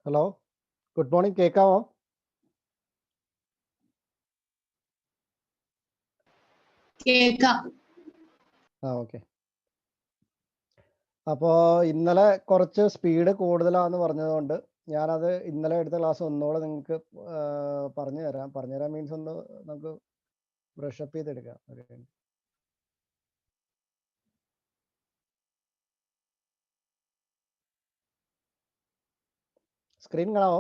Hello, good morning. കേൾക്കാമോ? കേൾക്കാം. Okay. അപ്പോൾ ഇന്നലെ കുറച്ച് സ്പീഡ് കൂടുതലാണെന്ന് പറഞ്ഞതുകൊണ്ട് ഞാനത് ഇന്നലെ എടുത്ത ക്ലാസ് ഒന്നുകൂടെ നിങ്ങൾക്ക് പറഞ്ഞുതരാം മീൻസ് ഒന്ന് നമുക്ക് ബ്രഷപ്പ് ചെയ്തെടുക്കാം. സ്ക്രീൻ കാണാമോ?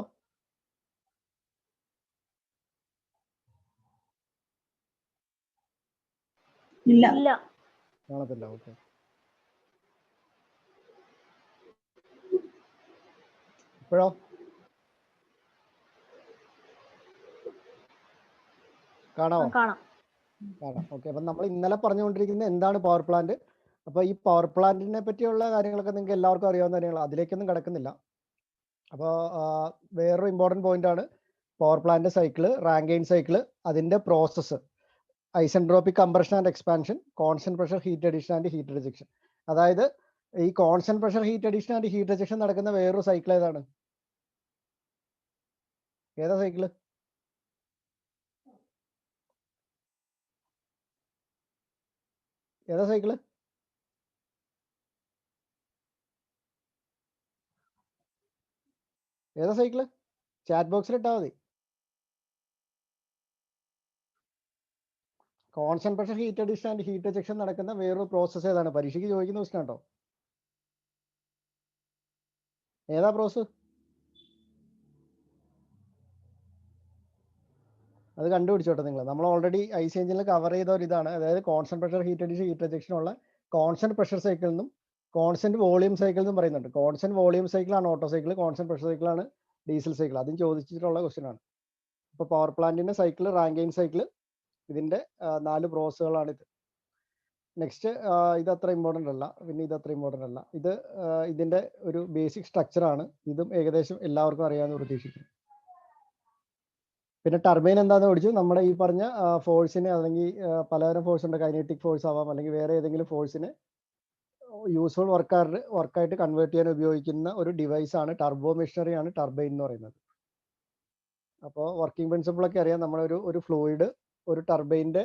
ഇല്ല. കാണത്തില്ല. ഓക്കെ. ഇപ്പോഴോ? കാണാമോ? കാണാം. ഓക്കെ. അപ്പം നമ്മൾ ഇന്നലെ പറഞ്ഞുകൊണ്ടിരിക്കുന്നത് എന്താണ് പവർ പ്ലാന്റ്. അപ്പോൾ ഈ പവർ പ്ലാന്റിനെ പറ്റിയുള്ള കാര്യങ്ങളൊക്കെ നിങ്ങൾക്ക് എല്ലാവർക്കും അറിയാവുന്ന കാര്യങ്ങൾ, അതിലേക്കൊന്നും കിടക്കുന്നില്ല. അപ്പോൾ വേറൊരു ഇമ്പോർട്ടൻറ്റ് പോയിന്റ് ആണ് power plant cycle, Rankine cycle, അതിൻ്റെ process, isentropic compression and expansion, constant pressure heat addition and heat rejection. അതായത് ഈ constant pressure heat addition and heat rejection നടക്കുന്ന വേറൊരു സൈക്കിൾ ഏതാണ്? ഏതാ സൈക്കിള്? ഏതാ സൈക്കിള്? ഏതാ സൈക്കിള്? ചാറ്റ് ബോക്സിൽ ഇട്ടാൽ മതി. Constant pressure heat addition and heat rejection നടക്കുന്ന വേറൊരു പ്രോസസ്സ് ഏതാണ്? പരീക്ഷയ്ക്ക് ചോദിക്കുന്ന ക്വസ്റ്റൻ കേട്ടോ. ഏതാ പ്രോസസ്? അത് കണ്ടുപിടിച്ചോട്ടെ നിങ്ങൾ. നമ്മൾ ഓൾറെഡി ഐസി എഞ്ചിനിൽ കവർ ചെയ്ത ഒരു ഇതാണ്. അതായത് constant pressure heat addition heat rejection ഉള്ള കോൺസ്റ്റന്റ് പ്രഷർ സൈക്കിൾ എന്നും കോൺസ്റ്റന്റ് വോളിയം സൈക്കിൾ എന്നും പറയുന്നുണ്ട്. കോൺസ്റ്റന്റ് വോളിയം സൈക്കിളാണ് ഓട്ടോ സൈക്കിൾ, കോൺസ്റ്റന്റ് പ്രഷർ സൈക്കിളാണ് ഡീസൽ സൈക്കിൾ. അതും ചോദിച്ചിട്ടുള്ള ക്വസ്റ്റൻ ആണ്. ഇപ്പോൾ പവർ പ്ലാന്റിന്റെ സൈക്കിൾ, റാങ്കൈൻ സൈക്കിൾ, ഇതിന്റെ 4 പ്രോസസ്സുകളാണ് ഇത്. നെക്സ്റ്റ് ഇത് അത്ര ഇമ്പോർട്ടൻ്റ് അല്ല, പിന്നെ ഇത് അത്ര ഇമ്പോർട്ടൻ്റ് അല്ല. ഇത് ഇതിന്റെ ഒരു ബേസിക് സ്ട്രക്ചറാണ്. ഇതും ഏകദേശം എല്ലാവർക്കും അറിയാമെന്ന് പ്രതീക്ഷിക്കുന്നു. പിന്നെ ടർബൈൻ എന്താണെന്ന് പഠിച്ചു. നമ്മുടെ ഈ പറഞ്ഞ ഫോഴ്സിനെ, അല്ലെങ്കിൽ പലതരം ഫോഴ്സ് ഉണ്ട്, കൈനറ്റിക് ഫോഴ്സ് ആവാം, അല്ലെങ്കിൽ വേറെ ഏതെങ്കിലും ഫോഴ്സിനെ യൂസ്ഫുൾ വർക്കായിട്ട് കൺവേർട്ട് ചെയ്യാൻ ഉപയോഗിക്കുന്ന ഒരു ഡിവൈസാണ്, ടർബോ മെഷീനറിയാണ് ടർബൈൻ എന്ന് പറയുന്നത്. അപ്പോൾ വർക്കിംഗ് പ്രിൻസിപ്പിളൊക്കെ അറിയാം. നമ്മളൊരു ഫ്ലൂയിഡ് ഒരു ടർബൈൻ്റെ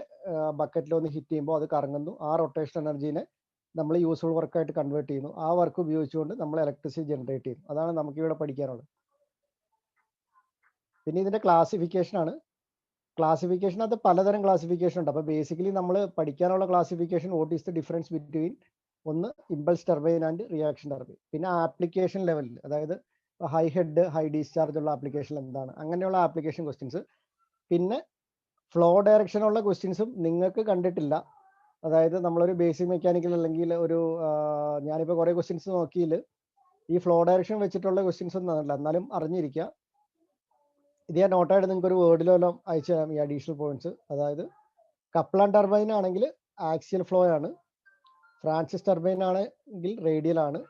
ബക്കറ്റിൽ ഒന്ന് ഹിറ്റ് ചെയ്യുമ്പോൾ അത് കറങ്ങുന്നു. ആ റൊട്ടേഷൻ എനർജീനെ നമ്മൾ യൂസ്ഫുൾ വർക്കായിട്ട് കൺവേർട്ട് ചെയ്യുന്നു. ആ വർക്ക് ഉപയോഗിച്ചുകൊണ്ട് നമ്മൾ ഇലക്ട്രിസിറ്റി ജനറേറ്റ് ചെയ്യുന്നു. അതാണ് നമുക്കിവിടെ പഠിക്കാനുള്ളത്. പിന്നെ ഇതിൻ്റെ ക്ലാസിഫിക്കേഷനാണ്. ക്ലാസിഫിക്കേഷനകത്ത് പലതരം ക്ലാസിഫിക്കേഷൻ ഉണ്ട്. അപ്പോൾ ബേസിക്കലി നമ്മൾ പഠിക്കാനുള്ള classification, what is the difference between ഒന്ന് impulse turbine and reaction turbine. പിന്നെ ആപ്ലിക്കേഷൻ ലെവലിൽ, അതായത് ഹൈ ഹെഡ് ഹൈ ഡിസ്ചാർജ് ഉള്ള ആപ്ലിക്കേഷൻ എന്താണ്, അങ്ങനെയുള്ള ആപ്ലിക്കേഷൻ ക്വസ്റ്റ്യൻസ്. പിന്നെ ഫ്ലോ ഡയറക്ഷനുള്ള ക്വസ്റ്റ്യൻസും നിങ്ങൾക്ക് കണ്ടിട്ടില്ല. അതായത് നമ്മളൊരു ബേസിക് മെക്കാനിക്കൽ അല്ലെങ്കിൽ ഞാനിപ്പോൾ കുറേ ക്വസ്റ്റ്യൻസ് നോക്കിയിൽ ഈ ഫ്ലോ ഡയറക്ഷൻ വെച്ചിട്ടുള്ള ക്വസ്റ്റ്യൻസ് ഒന്നും അല്ല, എന്നാലും അറിഞ്ഞിരിക്കുക. ഇത് ഞാൻ നോട്ടായിട്ട് നിങ്ങൾക്ക് ഒരു വേർഡിലെല്ലാം അയച്ചു തരാം ഈ അഡീഷണൽ പോയിന്റ്സ്. അതായത് കപ്ലാൻ ടർബൈൻ ആണെങ്കിൽ ആക്സിയൽ ഫ്ലോ ആണ്, ഫ്രാൻസിസ് ടർബൈൻ ആണെങ്കിൽ റേഡിയൽ ആണ്,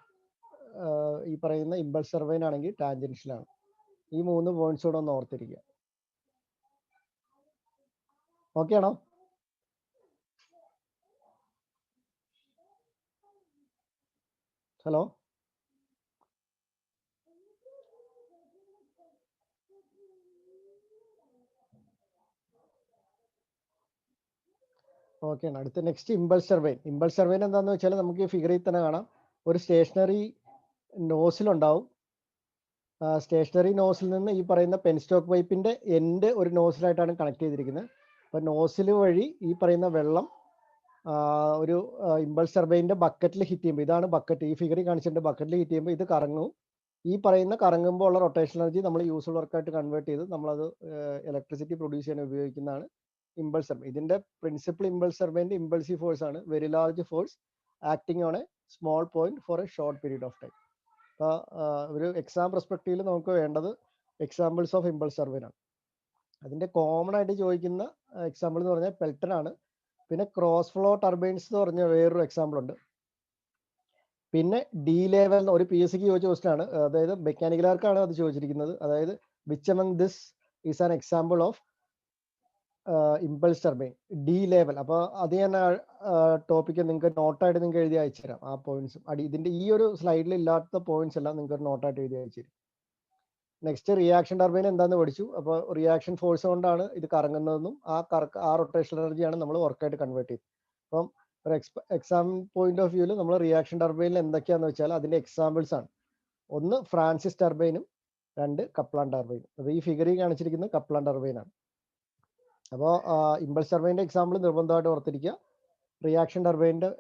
ഈ പറയുന്ന ഇമ്പൾസ് ടർബൈൻ ആണെങ്കിൽ ടാൻജൻഷ്യലാണ്. ഈ 3 പോയിന്റ്സ് കൂടെ ഒന്ന് ഓർത്തിരിക്കുക. ഓക്കെ ആണോ? ഹലോ, ഓക്കെ ആണ്. അടുത്ത next impulse turbine. Impulse turbine എന്താണെന്ന് വെച്ചാൽ നമുക്ക് ഈ ഫിഗറിൽ തന്നെ കാണാം. ഒരു സ്റ്റേഷനറി നോസിൽ ഉണ്ടാവും. സ്റ്റേഷനറി നോസിൽ നിന്ന് ഈ പറയുന്ന പെൻസ്റ്റോക്ക് പൈപ്പിന്റെ എൻഡ് ഒരു നോസിലായിട്ടാണ് കണക്ട് ചെയ്തിരിക്കുന്നത്. അപ്പോൾ നോസിൽ വഴി ഈ പറയുന്ന വെള്ളം ഒരു ഇമ്പൾസ് ടർബൈൻ്റെ ബക്കറ്റിൽ ഹിറ്റ് ചെയ്യുമ്പോൾ, ഇതാണ് ബക്കറ്റ്, ഈ ഫിഗറിൽ കാണിച്ചിട്ടുണ്ട്, ബക്കറ്റിൽ ഹിറ്റ് ചെയ്യുമ്പോൾ ഇത് കറങ്ങും. ഈ പറയുന്ന കറങ്ങുമ്പോൾ ഉള്ള റൊട്ടേഷൻ എനർജി നമ്മൾ യൂസ്ഫുൾ വർക്കായിട്ട് കൺവേർട്ട് ചെയ്ത് നമ്മളത് ഇലക്ട്രിസിറ്റി പ്രൊഡ്യൂസ് ചെയ്യാൻ ഉപയോഗിക്കുന്നതാണ് ഇമ്പൾസ് ടർബൈൻ. ഇതിന്റെ പ്രിൻസിപ്പൽ ഇമ്പൾസ് ടർബൈൻ്റെ ഇമ്പൾസീവ് ഫോഴ്സ് ആണ്, very large force acting on a small point for a short period of time. അപ്പോൾ ഒരു എക്സാം പെർസ്പെക്റ്റീവിൽ നമുക്ക് വേണ്ടത് എക്സാമ്പിൾസ് ഓഫ് ഇമ്പൾസ് ടർബൈൻ ആണ്. അതിന്റെ കോമൺ ആയിട്ട് ചോദിക്കുന്ന എക്സാമ്പിൾ എന്ന് പറഞ്ഞാൽ പെൽട്ടൺ ആണ്. പിന്നെ ക്രോസ് ഫ്ലോ ടർബൈൻസ് എന്ന് പറഞ്ഞ വേറൊരു എക്സാമ്പിൾ ഉണ്ട്. പിന്നെ ഡി ലെവൽ ഒരു PSCക്ക് ചോദിച്ച ക്വസ്റ്റൻ ആണ്, അതായത് മെക്കാനിക്കലാർക്കാണ് അത് ചോദിച്ചിരിക്കുന്നത്. അതായത് which among this is an example of impulse turbine D level. അപ്പോൾ അത് ഞാൻ ടോപ്പിക്ക് നിങ്ങൾക്ക് നോട്ടായിട്ട് നിങ്ങൾക്ക് എഴുതി അയച്ചു തരാം. ആ പോയിന്റ്സും ഇതിന്റെ ഈ ഒരു സ്ലൈഡിൽ ഇല്ലാത്ത പോയിന്റ്സ് എല്ലാം നിങ്ങൾക്ക് ഒരു നോട്ടായിട്ട് എഴുതി അയച്ചു തരും. നെക്സ്റ്റ് റിയാക്ഷൻ ടർബൈൻ എന്താണെന്ന് പഠിച്ചു. അപ്പോൾ റിയാക്ഷൻ ഫോഴ്സ് കൊണ്ടാണ് ഇത് കറങ്ങുന്നതെന്നും ആ റൊട്ടേഷൻ എനർജിയാണ് നമ്മൾ വർക്കായിട്ട് കൺവേർട്ട് ചെയ്തത്. അപ്പം ഒരു എക്സാം പോയിന്റ് ഓഫ് വ്യൂവിൽ നമ്മൾ റിയാക്ഷൻ ടർബൈനിൽ എന്തൊക്കെയാന്ന് വെച്ചാൽ അതിന്റെ എക്സാമ്പിൾസ് ആണ്. ഒന്ന് ഫ്രാൻസിസ് ടർബൈനും 2 കപ്ലാൻ ടർബൈനും. അപ്പോൾ ഈ ഫിഗറിൽ കാണിച്ചിരിക്കുന്നത് കപ്ലാൻ ടർബൈനാണ്. അപ്പോൾ ഇമ്പൾസ് ടർബൈൻ്റെ എക്സാമ്പിൾ നിർബന്ധമായിട്ട് ഓർത്തിരിക്കുക, റിയാക്ഷൻ ടർബൈൻ്റെ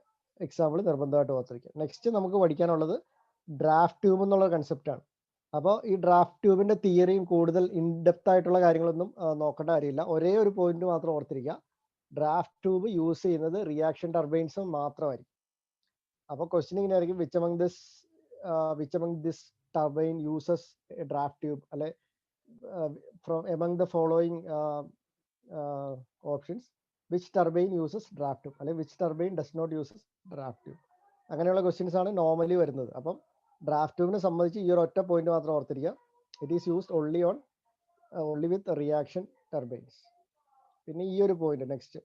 എക്സാമ്പിൾ നിർബന്ധമായിട്ട് ഓർത്തിരിക്കുക. നെക്സ്റ്റ് നമുക്ക് പഠിക്കാനുള്ളത് ഡ്രാഫ്റ്റ് ട്യൂബ് എന്നുള്ള കൺസെപ്റ്റാണ്. അപ്പോൾ ഈ ഡ്രാഫ്റ്റ് ട്യൂബിന്റെ തിയറിയും കൂടുതൽ ഇൻഡെപ്ത് ആയിട്ടുള്ള കാര്യങ്ങളൊന്നും നോക്കേണ്ട കാര്യമില്ല. ഒരേ ഒരു പോയിന്റ് മാത്രം ഓർത്തിരിക്കുക, ഡ്രാഫ്റ്റ് ട്യൂബ് യൂസ് ചെയ്യുന്നത് റിയാക്ഷൻ ടർബൈൻസും മാത്രമായിരിക്കും. അപ്പോൾ ക്വസ്റ്റ്യൻ ഇങ്ങനെ ആയിരിക്കും, which among this turbine uses a draft tube, അല്ലെ from among the following options which turbine uses draft tube, അല്ലെ which turbine does not use draft tube. അങ്ങനെയുള്ള ക്വസ്റ്റ്യൻസ് ആണ് normally വരുന്നത്. അപ്പം ഡ്രാഫ്റ്റ് ട്യൂബിനെ സംബന്ധിച്ച് ഈ ഒരു ഒറ്റ പോയിന്റ് മാത്രം ഓർത്തിരിക്കുക, it is used only with reaction turbines. പിന്നെ ഈ ഒരു പോയിന്റ് നെക്സ്റ്റ്,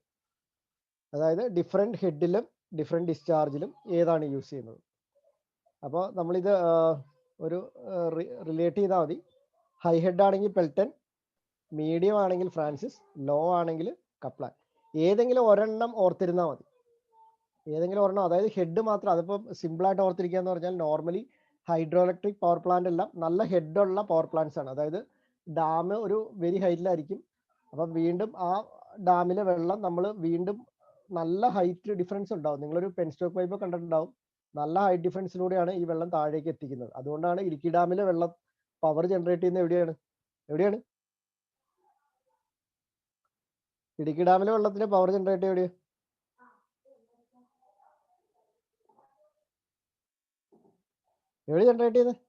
അതായത് ഡിഫറെൻറ്റ് ഹെഡിലും ഡിഫറെൻറ്റ് ഡിസ്ചാർജിലും ഏതാണ് യൂസ് ചെയ്യുന്നത്. അപ്പോൾ നമ്മളിത് ഒരു റിലേറ്റ് ചെയ്താൽ മതി. ഹൈ ഹെഡ് ആണെങ്കിൽ പെൽട്ടൺ, മീഡിയം ആണെങ്കിൽ ഫ്രാൻസിസ്, ലോ ആണെങ്കിൽ കപ്ലാൻ. ഏതെങ്കിലും ഒരെണ്ണം ഓർത്തിരുന്നാൽ മതി, ഏതെങ്കിലും ഒരെണ്ണം. അതായത് ഹെഡ് മാത്രം. അതിപ്പോൾ സിമ്പിളായിട്ട് ഓർത്തിരിക്കുക എന്ന് പറഞ്ഞാൽ normally hydro electric power plant എല്ലാം നല്ല ഹെഡുള്ള പവർ പ്ലാന്റ്സ് ആണ്. അതായത് ഡാം ഒരു വെരി ഹൈറ്റിലായിരിക്കും. അപ്പം വീണ്ടും ആ ഡാമിലെ വെള്ളം നമ്മൾ വീണ്ടും നല്ല ഹൈറ്റ് ഡിഫറൻസ് ഉണ്ടാവും. നിങ്ങളൊരു പെൻസ്റ്റോക്ക് പൈപ്പ് കണ്ടിട്ടുണ്ടാവും. നല്ല ഹൈറ്റ് ഡിഫറൻസിലൂടെയാണ് ഈ വെള്ളം താഴേക്ക് എത്തിക്കുന്നത്. അതുകൊണ്ടാണ് ഇടുക്കി ഡാമിലെ വെള്ളം പവർ ജനറേറ്റ് ചെയ്യുന്നത് എവിടെയാണ് ഇടുക്കി ഡാമിലെ വെള്ളത്തിന് പവർ ജനറേറ്റ് എവിടെയാണ്? എവിടെ ജനറേറ്റ് ചെയ്യുന്നത്?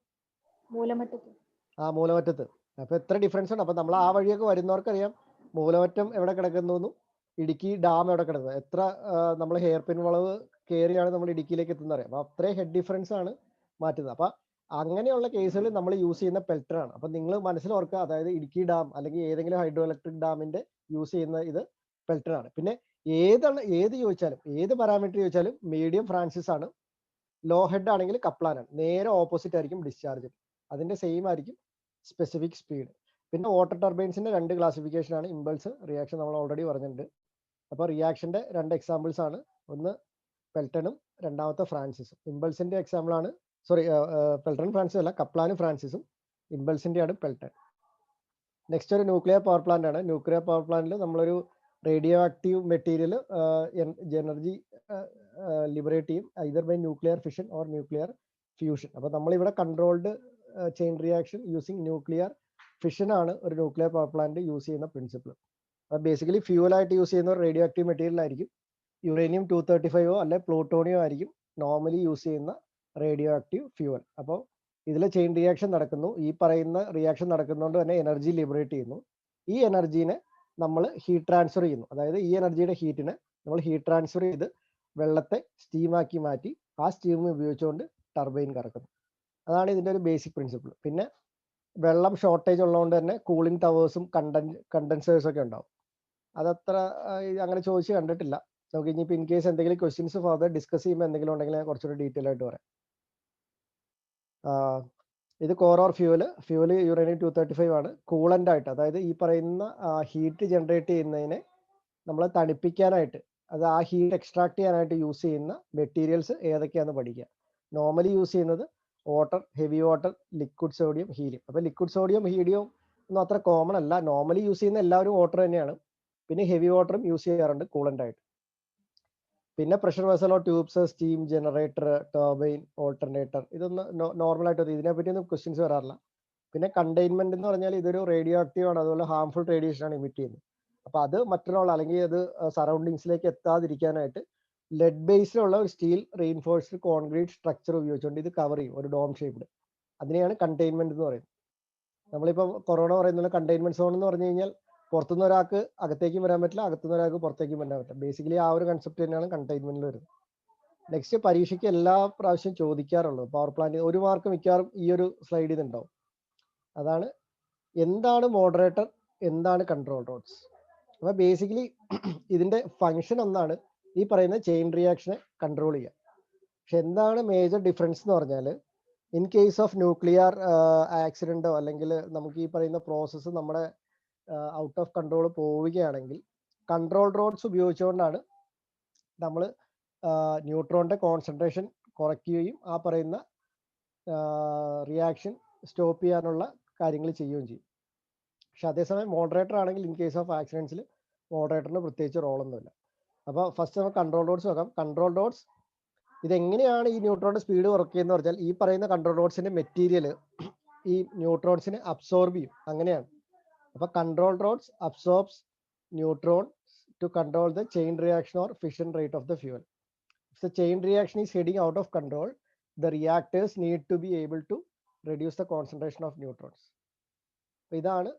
മൂലമറ്റത്ത്. അപ്പൊ എത്ര ഡിഫറൻസ് ഉണ്ട്. അപ്പൊ നമ്മൾ ആ വഴിയൊക്കെ വരുന്നവർക്കറിയാം മൂലമറ്റം എവിടെ കിടക്കുന്നു, ഇടുക്കി ഡാം എവിടെ കിടക്കുന്നത്, എത്ര നമ്മൾ ഹെയർ പിൻ വളവ് കയറിയാണ് നമ്മൾ ഇടുക്കിയിലേക്ക് എത്തുന്നത് അറിയാം. അപ്പൊ അത്രയും ഹെഡ് ഡിഫറൻസ് ആണ് മാറ്റുന്നത്. അപ്പൊ അങ്ങനെയുള്ള കേസുകളിൽ നമ്മൾ യൂസ് ചെയ്യുന്ന പെൽറ്ററാണ്. അപ്പൊ നിങ്ങൾ മനസ്സിൽ ഓർക്കുക, അതായത് ഇടുക്കി ഡാം അല്ലെങ്കിൽ ഏതെങ്കിലും ഹൈഡ്രോ ഇലക്ട്രിക് ഡാമിന്റെ യൂസ് ചെയ്യുന്ന ഇത് പെൽറ്ററാണ്. പിന്നെ ഏത് ചോദിച്ചാലും, ഏത് പാരാമീറ്റർ ചോദിച്ചാലും മീഡിയം ഫ്രാൻസിസ് ആണ്. ലോ ഹെഡ് ആണെങ്കിൽ കപ്ലാനാണ്. നേരെ ഓപ്പോസിറ്റ് ആയിരിക്കും ഡിസ്ചാർജ്. അതിന്റെ സെയിം ആയിരിക്കും സ്പെസിഫിക് സ്പീഡ്. പിന്നെ വാട്ടർ ടർബൈൻസിന്റെ 2 ക്ലാസിഫിക്കേഷൻ ആണ്, ഇമ്പൾസ്, റിയാക്ഷൻ. നമ്മൾ ഓൾറെഡി പറഞ്ഞിട്ടുണ്ട്. അപ്പോൾ റിയാക്ഷന്റെ 2 എക്സാമ്പിൾസ് ആണ്, ഒന്ന് പെൽട്ടണും രണ്ടാമത്തെ ഫ്രാൻസിസും. ഇമ്പൾസിന്റെ എക്സാമ്പിൾ ആണ്, സോറി പെൽട്ടൺ ഫ്രാൻസിസ് അല്ല, കപ്ലാനും ഫ്രാൻസിസും. ഇമ്പൾസിന്റെ ആണ് പെൽട്ടൺ. നെക്സ്റ്റ് ഒരു ന്യൂക്ലിയർ പവർ പ്ലാന്റ് ആണ്. ന്യൂക്ലിയർ പവർ പ്ലാന്റിൽ നമ്മളൊരു radio active material energy liberate ചെയ്യും, either by nuclear fission or nuclear fusion. അപ്പോൾ നമ്മളിവിടെ controlled chain reaction using nuclear fission ആണ് ഒരു ന്യൂക്ലിയർ പവർ പ്ലാന്റ് യൂസ് ചെയ്യുന്ന പ്രിൻസിപ്പിൾ. അപ്പോൾ ബേസിക്കലി ഫ്യൂവലായിട്ട് യൂസ് ചെയ്യുന്ന ഒരു റേഡിയോ ആക്റ്റീവ് മെറ്റീരിയൽ ആയിരിക്കും. യുറേനിയം 235 അല്ലെ പ്ലൂട്ടോണിയോ ആയിരിക്കും നോർമലി യൂസ് ചെയ്യുന്ന റേഡിയോ ആക്റ്റീവ് ഫ്യൂവൽ. അപ്പോൾ ഇതിൽ ചെയിൻ റിയാക്ഷൻ നടക്കുന്നു. ഈ പറയുന്ന റിയാക്ഷൻ നടക്കുന്നതുകൊണ്ട് തന്നെ എനർജി ലിബറേറ്റ് ചെയ്യുന്നു. ഈ എനർജീനെ നമ്മൾ ഹീറ്റ് ട്രാൻസ്ഫർ ചെയ്യുന്നു. അതായത് ഈ എനർജിയുടെ ഹീറ്റിനെ നമ്മൾ ഹീറ്റ് ട്രാൻസ്ഫർ ചെയ്ത് വെള്ളത്തെ സ്റ്റീമാക്കി മാറ്റി ആ സ്റ്റീം ഉപയോഗിച്ചുകൊണ്ട് ടർബൈൻ കറക്കുന്നു. അതാണ് ഇതിൻ്റെ ഒരു ബേസിക് പ്രിൻസിപ്പിൾ. പിന്നെ വെള്ളം ഷോർട്ടേജ് ഉള്ളതുകൊണ്ട് തന്നെ കൂളിംഗ് ടവേഴ്സും കണ്ടൻസേഴ്സും ഒക്കെ ഉണ്ടാവും. അതത്ര അങ്ങനെ ചോദിച്ച് കണ്ടിട്ടില്ല. നമുക്ക് ഇനിയിപ്പോൾ ഇൻ കേസ് എന്തെങ്കിലും ക്വസ്റ്റ്യൻസ് ഫർദർ ഡിസ്കസ് ചെയ്യുമ്പോൾ എന്തെങ്കിലും ഉണ്ടെങ്കിൽ ഞാൻ കുറച്ചുകൂടി ഡീറ്റെയിൽ ആയിട്ട് പറയാം. ഇത് കോർ ഓർ ഫ്യൂവൽ യുറേനിയം 235 ആണ്. കൂളൻ്റ് ആയിട്ട്, അതായത് ഈ പറയുന്ന ഹീറ്റ് ജനറേറ്റ് ചെയ്യുന്നതിനെ നമ്മൾ തണുപ്പിക്കാനായിട്ട്, അത് ആ ഹീറ്റ് എക്സ്ട്രാക്ട് ചെയ്യാനായിട്ട് യൂസ് ചെയ്യുന്ന മെറ്റീരിയൽസ് ഏതൊക്കെയാണെന്ന് പഠിക്കുക. നോർമലി യൂസ് ചെയ്യുന്നത് water, heavy water, liquid sodium, helium. അപ്പോൾ ലിക്വിഡ് സോഡിയം ഹീലിയം ഒന്നും അത്ര കോമൺ അല്ല. നോർമലി യൂസ് ചെയ്യുന്ന എല്ലാവരും വാട്ടർ തന്നെയാണ്. പിന്നെ ഹെവി വാട്ടറും യൂസ് ചെയ്യാറുണ്ട് കൂളൻ്റ് ആയിട്ട്. പിന്നെ pressure vessel or tubes, steam generator, turbine, alternator, ഇതൊന്നും നോർമലായിട്ട് ഇതിനെപ്പറ്റിയൊന്നും ക്വസ്റ്റ്യൻസ് വരാറില്ല. പിന്നെ കണ്ടെയ്ൻമെന്റ് എന്ന് പറഞ്ഞാൽ ഇതൊരു റേഡിയോ ആക്റ്റീവ് ആണ്, അതുപോലെ ഹാർംഫുൾ റേഡിയേഷൻ ആണ് ഇമിറ്റ് ചെയ്യുന്നത്. അപ്പോൾ അത് മറ്റൊരാൾ അല്ലെങ്കിൽ അത് സറൗണ്ടിങ്സിലേക്ക് എത്താതിരിക്കാനായിട്ട് ലെഡ് ബേസിലുള്ള ഒരു സ്റ്റീൽ റീഇൻഫോഴ്സ്ഡ് കോൺക്രീറ്റ് സ്ട്രക്ചർ ഉപയോഗിച്ചുകൊണ്ട് ഇത് കവർ ചെയ്യും, ഒരു ഡോം ഷേപ്ഡ്. അതിനെയാണ് കണ്ടെയ്ൻമെന്റ് എന്ന് പറയുന്നത്. നമ്മളിപ്പോൾ കൊറോണ പറയുന്ന കണ്ടെയ്ൻമെന്റ് സോൺ എന്ന് പറഞ്ഞു കഴിഞ്ഞാൽ പുറത്തുനിന്ന് ഒരാൾക്ക് അകത്തേക്കും വരാൻ പറ്റില്ല, അകത്തുനിന്ന് ഒരാൾക്ക് പുറത്തേക്കും വരാൻ പറ്റില്ല. ബേസിക്കലി ആ ഒരു കൺസെപ്റ്റ് തന്നെയാണ് കണ്ടെയ്ൻമെന്റിൽ വരുന്നത്. നെക്സ്റ്റ് പരീക്ഷയ്ക്ക് എല്ലാ പ്രാവശ്യം ചോദിക്കാറുള്ളത് പവർ പ്ലാന്റ് 1 മാർക്ക് മിക്കവാറും ഈ ഒരു സ്ലൈഡിൽ നിന്നുണ്ടാവും. അതാണ് എന്താണ് മോഡറേറ്റർ, എന്താണ് കൺട്രോൾ റോഡ്സ്. അപ്പോൾ ബേസിക്കലി ഇതിന്റെ ഫങ്ഷൻ ഒന്നാണ് ഈ പറയുന്ന ചെയിൻ റിയാക്ഷനെ കൺട്രോൾ ചെയ്യുക. പക്ഷെ എന്താണ് മേജർ ഡിഫറൻസ് എന്ന് പറഞ്ഞാൽ, ഇൻ കേസ് ഓഫ് ന്യൂക്ലിയർ ആക്സിഡന്റോ അല്ലെങ്കിൽ നമുക്ക് ഈ പറയുന്ന പ്രോസസ്സ് നമ്മുടെ ഔട്ട് ഓഫ് കൺട്രോൾ പോവുകയാണെങ്കിൽ കൺട്രോൾ റോഡ്സ് ഉപയോഗിച്ചുകൊണ്ടാണ് നമ്മൾ ന്യൂട്രോണിന്റെ കോൺസെൻട്രേഷൻ കുറയ്ക്കുകയും ആ പറയുന്ന റിയാക്ഷൻ സ്റ്റോപ്പ് ചെയ്യാനുള്ള കാര്യങ്ങൾ ചെയ്യുകയും ചെയ്യും. പക്ഷെ അതേസമയം മോഡറേറ്റർ ആണെങ്കിൽ ഇൻ കേസ് ഓഫ് ആക്സിഡൻസിൽ മോഡറേറ്ററിന് പ്രത്യേകിച്ച് റോളൊന്നുമില്ല. അപ്പോൾ ഫസ്റ്റ് നമുക്ക് കൺട്രോൾ റോഡ്സ് നോക്കാം. കൺട്രോൾ റോഡ്സ് ഇതെങ്ങനെയാണ് ഈ ന്യൂട്രോണിന്റെ സ്പീഡ് കുറയ്ക്കുന്നതെന്ന് പറഞ്ഞാൽ ഈ പറയുന്ന കൺട്രോൾ റോഡ്സിന്റെ മെറ്റീരിയൽ ഈ ന്യൂട്രോൺസിനെ അബ്സോർബ് ചെയ്യും. അങ്ങനെയാണ്. അപ്പോൾ control rods absorbs neutron to control the chain reaction or fission rate of the fuel. If the chain reaction is heading out of control, the reactors need to be able to reduce the concentration of neutrons. ഇതാണ്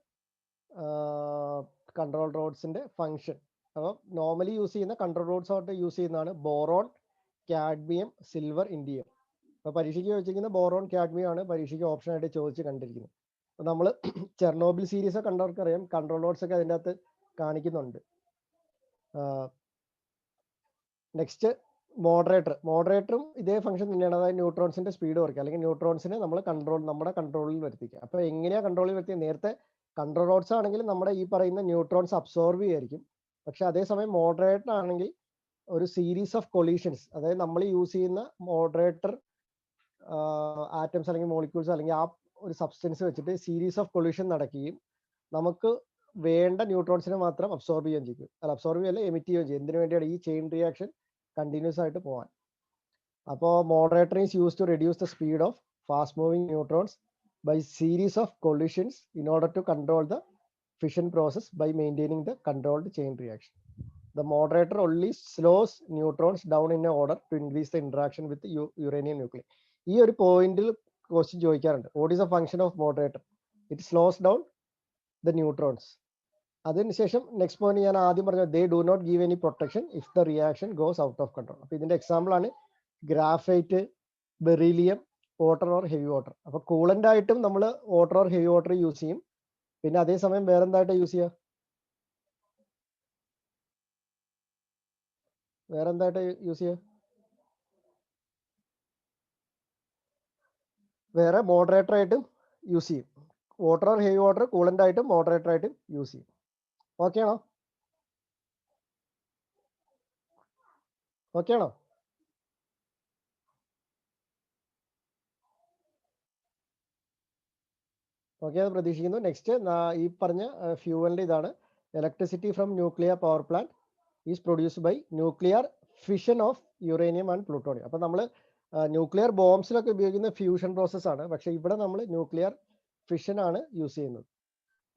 control റോഡ്സിന്റെ function. അപ്പോൾ normally use ചെയ്യുന്ന control roads ആയിട്ട് use ചെയ്യുന്നതാണ് boron, cadmium, silver, indium. അപ്പോൾ പരീക്ഷയ്ക്ക് ചോദിച്ചിരിക്കുന്ന boron, cadmium ആണ് പരീക്ഷയ്ക്ക് ഓപ്ഷൻ ആയിട്ട് ചോദിച്ച് കണ്ടിരിക്കുന്നത്. അപ്പോൾ നമ്മൾ ചെർണോബിൽ സീരീസ് ഒക്കെ കണ്ടവർക്കറിയാം, കൺട്രോൾ റോഡ്സ് ഒക്കെ അതിൻ്റെ അകത്ത് കാണിക്കുന്നുണ്ട്. നെക്സ്റ്റ് മോഡറേറ്ററും ഇതേ ഫംഗ്ഷൻ തന്നെയാണ്. അതായത് ന്യൂട്രോൺസിന്റെ സ്പീഡ് കുറയ്ക്കുക, അല്ലെങ്കിൽ ന്യൂട്രോൺസിനെ നമ്മൾ നമ്മുടെ കൺട്രോളിൽ വരുത്തിക്കുക. അപ്പോൾ എങ്ങനെയാണ് കൺട്രോളിൽ വരുത്തിയത്? നേരത്തെ കൺട്രോൾ റോഡ്സ് ആണെങ്കിൽ നമ്മുടെ ഈ പറയുന്ന ന്യൂട്രോൺസ് അബ്സോർബ് ചെയ്യുമായിരിക്കും. പക്ഷെ അതേസമയം മോഡറേറ്റർ ആണെങ്കിൽ ഒരു സീരീസ് ഓഫ് കൊളീഷൻസ്, അതായത് നമ്മൾ യൂസ് ചെയ്യുന്ന മോഡറേറ്റർ ആറ്റംസ് അല്ലെങ്കിൽ മോളിക്യൂൾസ് അല്ലെങ്കിൽ ആ ഒരു സബ്സ്റ്റൻസ് വെച്ചിട്ട് സീരീസ് ഓഫ് കൊളീഷൻ നടക്കുകയും നമുക്ക് വേണ്ട ന്യൂട്രോൺസിനെ മാത്രം അബ്സോർബ് ചെയ്യുകയും ചെയ്യും, അല്ല അബ്സോർബ് ചെയ്യല്ല എമിറ്റ് ചെയ്യുകയും ചെയ്യും. എന്തിനു വേണ്ടിയാണ്? ഈ ചെയിൻ റിയാക്ഷൻ കണ്ടിന്യൂസ് ആയിട്ട് പോകാൻ. അപ്പോൾ moderator is use to reduce the speed of fast moving neutrons by series of collisions in order to control the fission process by maintaining the controlled chain reaction. The moderator only slows neutrons down in order to increase the interaction with the uranium nuclei. ഈ ഒരു പോയിന്റിൽ question ചോദിക്കാറുണ്ട്, what is a function of moderator? It slows down the neutrons. അതിനുശേഷം next point ഞാൻ ആദ്യം പറഞ്ഞ they do not give any protection if the reaction goes out of control. അപ്പൊ ഇതിന്റെ എക്സാമ്പിൾ ആണ് graphite, beryllium, water or heavy water. അപ്പൊ coolant ആയിട്ടും നമ്മൾ water or heavy water use ചെയ്യും. പിന്നെ അതേസമയം വേറെ എന്തായിട്ട് യൂസ് ചെയ്യുക? വേറെ എന്തായിട്ട് യൂസ് ചെയ്യുക? വേറെ മോഡറേറ്റർ ആയിട്ടും യൂസ് ചെയ്യും. Water or heavy water coolant ആയിട്ടും മോഡറേറ്റർ ആയിട്ടും യൂസ് ചെയ്യും. ഓക്കെ ആണോ? ഓക്കെ ആണോ? ഓക്കെ, അത് പ്രതീക്ഷിക്കുന്നു. നെക്സ്റ്റ് ഈ പറഞ്ഞ ഫ്യൂവലിന്റെ ഇതാണ്. Electricity from nuclear power plant is produced by nuclear fission of uranium and plutonium. അപ്പൊ നമ്മൾ ന്യൂക്ലിയർ ബോംബ്സിലൊക്കെ ഉപയോഗിക്കുന്ന ഫ്യൂഷൻ പ്രോസസ് ആണ്, പക്ഷെ ഇവിടെ നമ്മൾ ന്യൂക്ലിയർ ഫിഷൻ ആണ് യൂസ് ചെയ്യുന്നത്.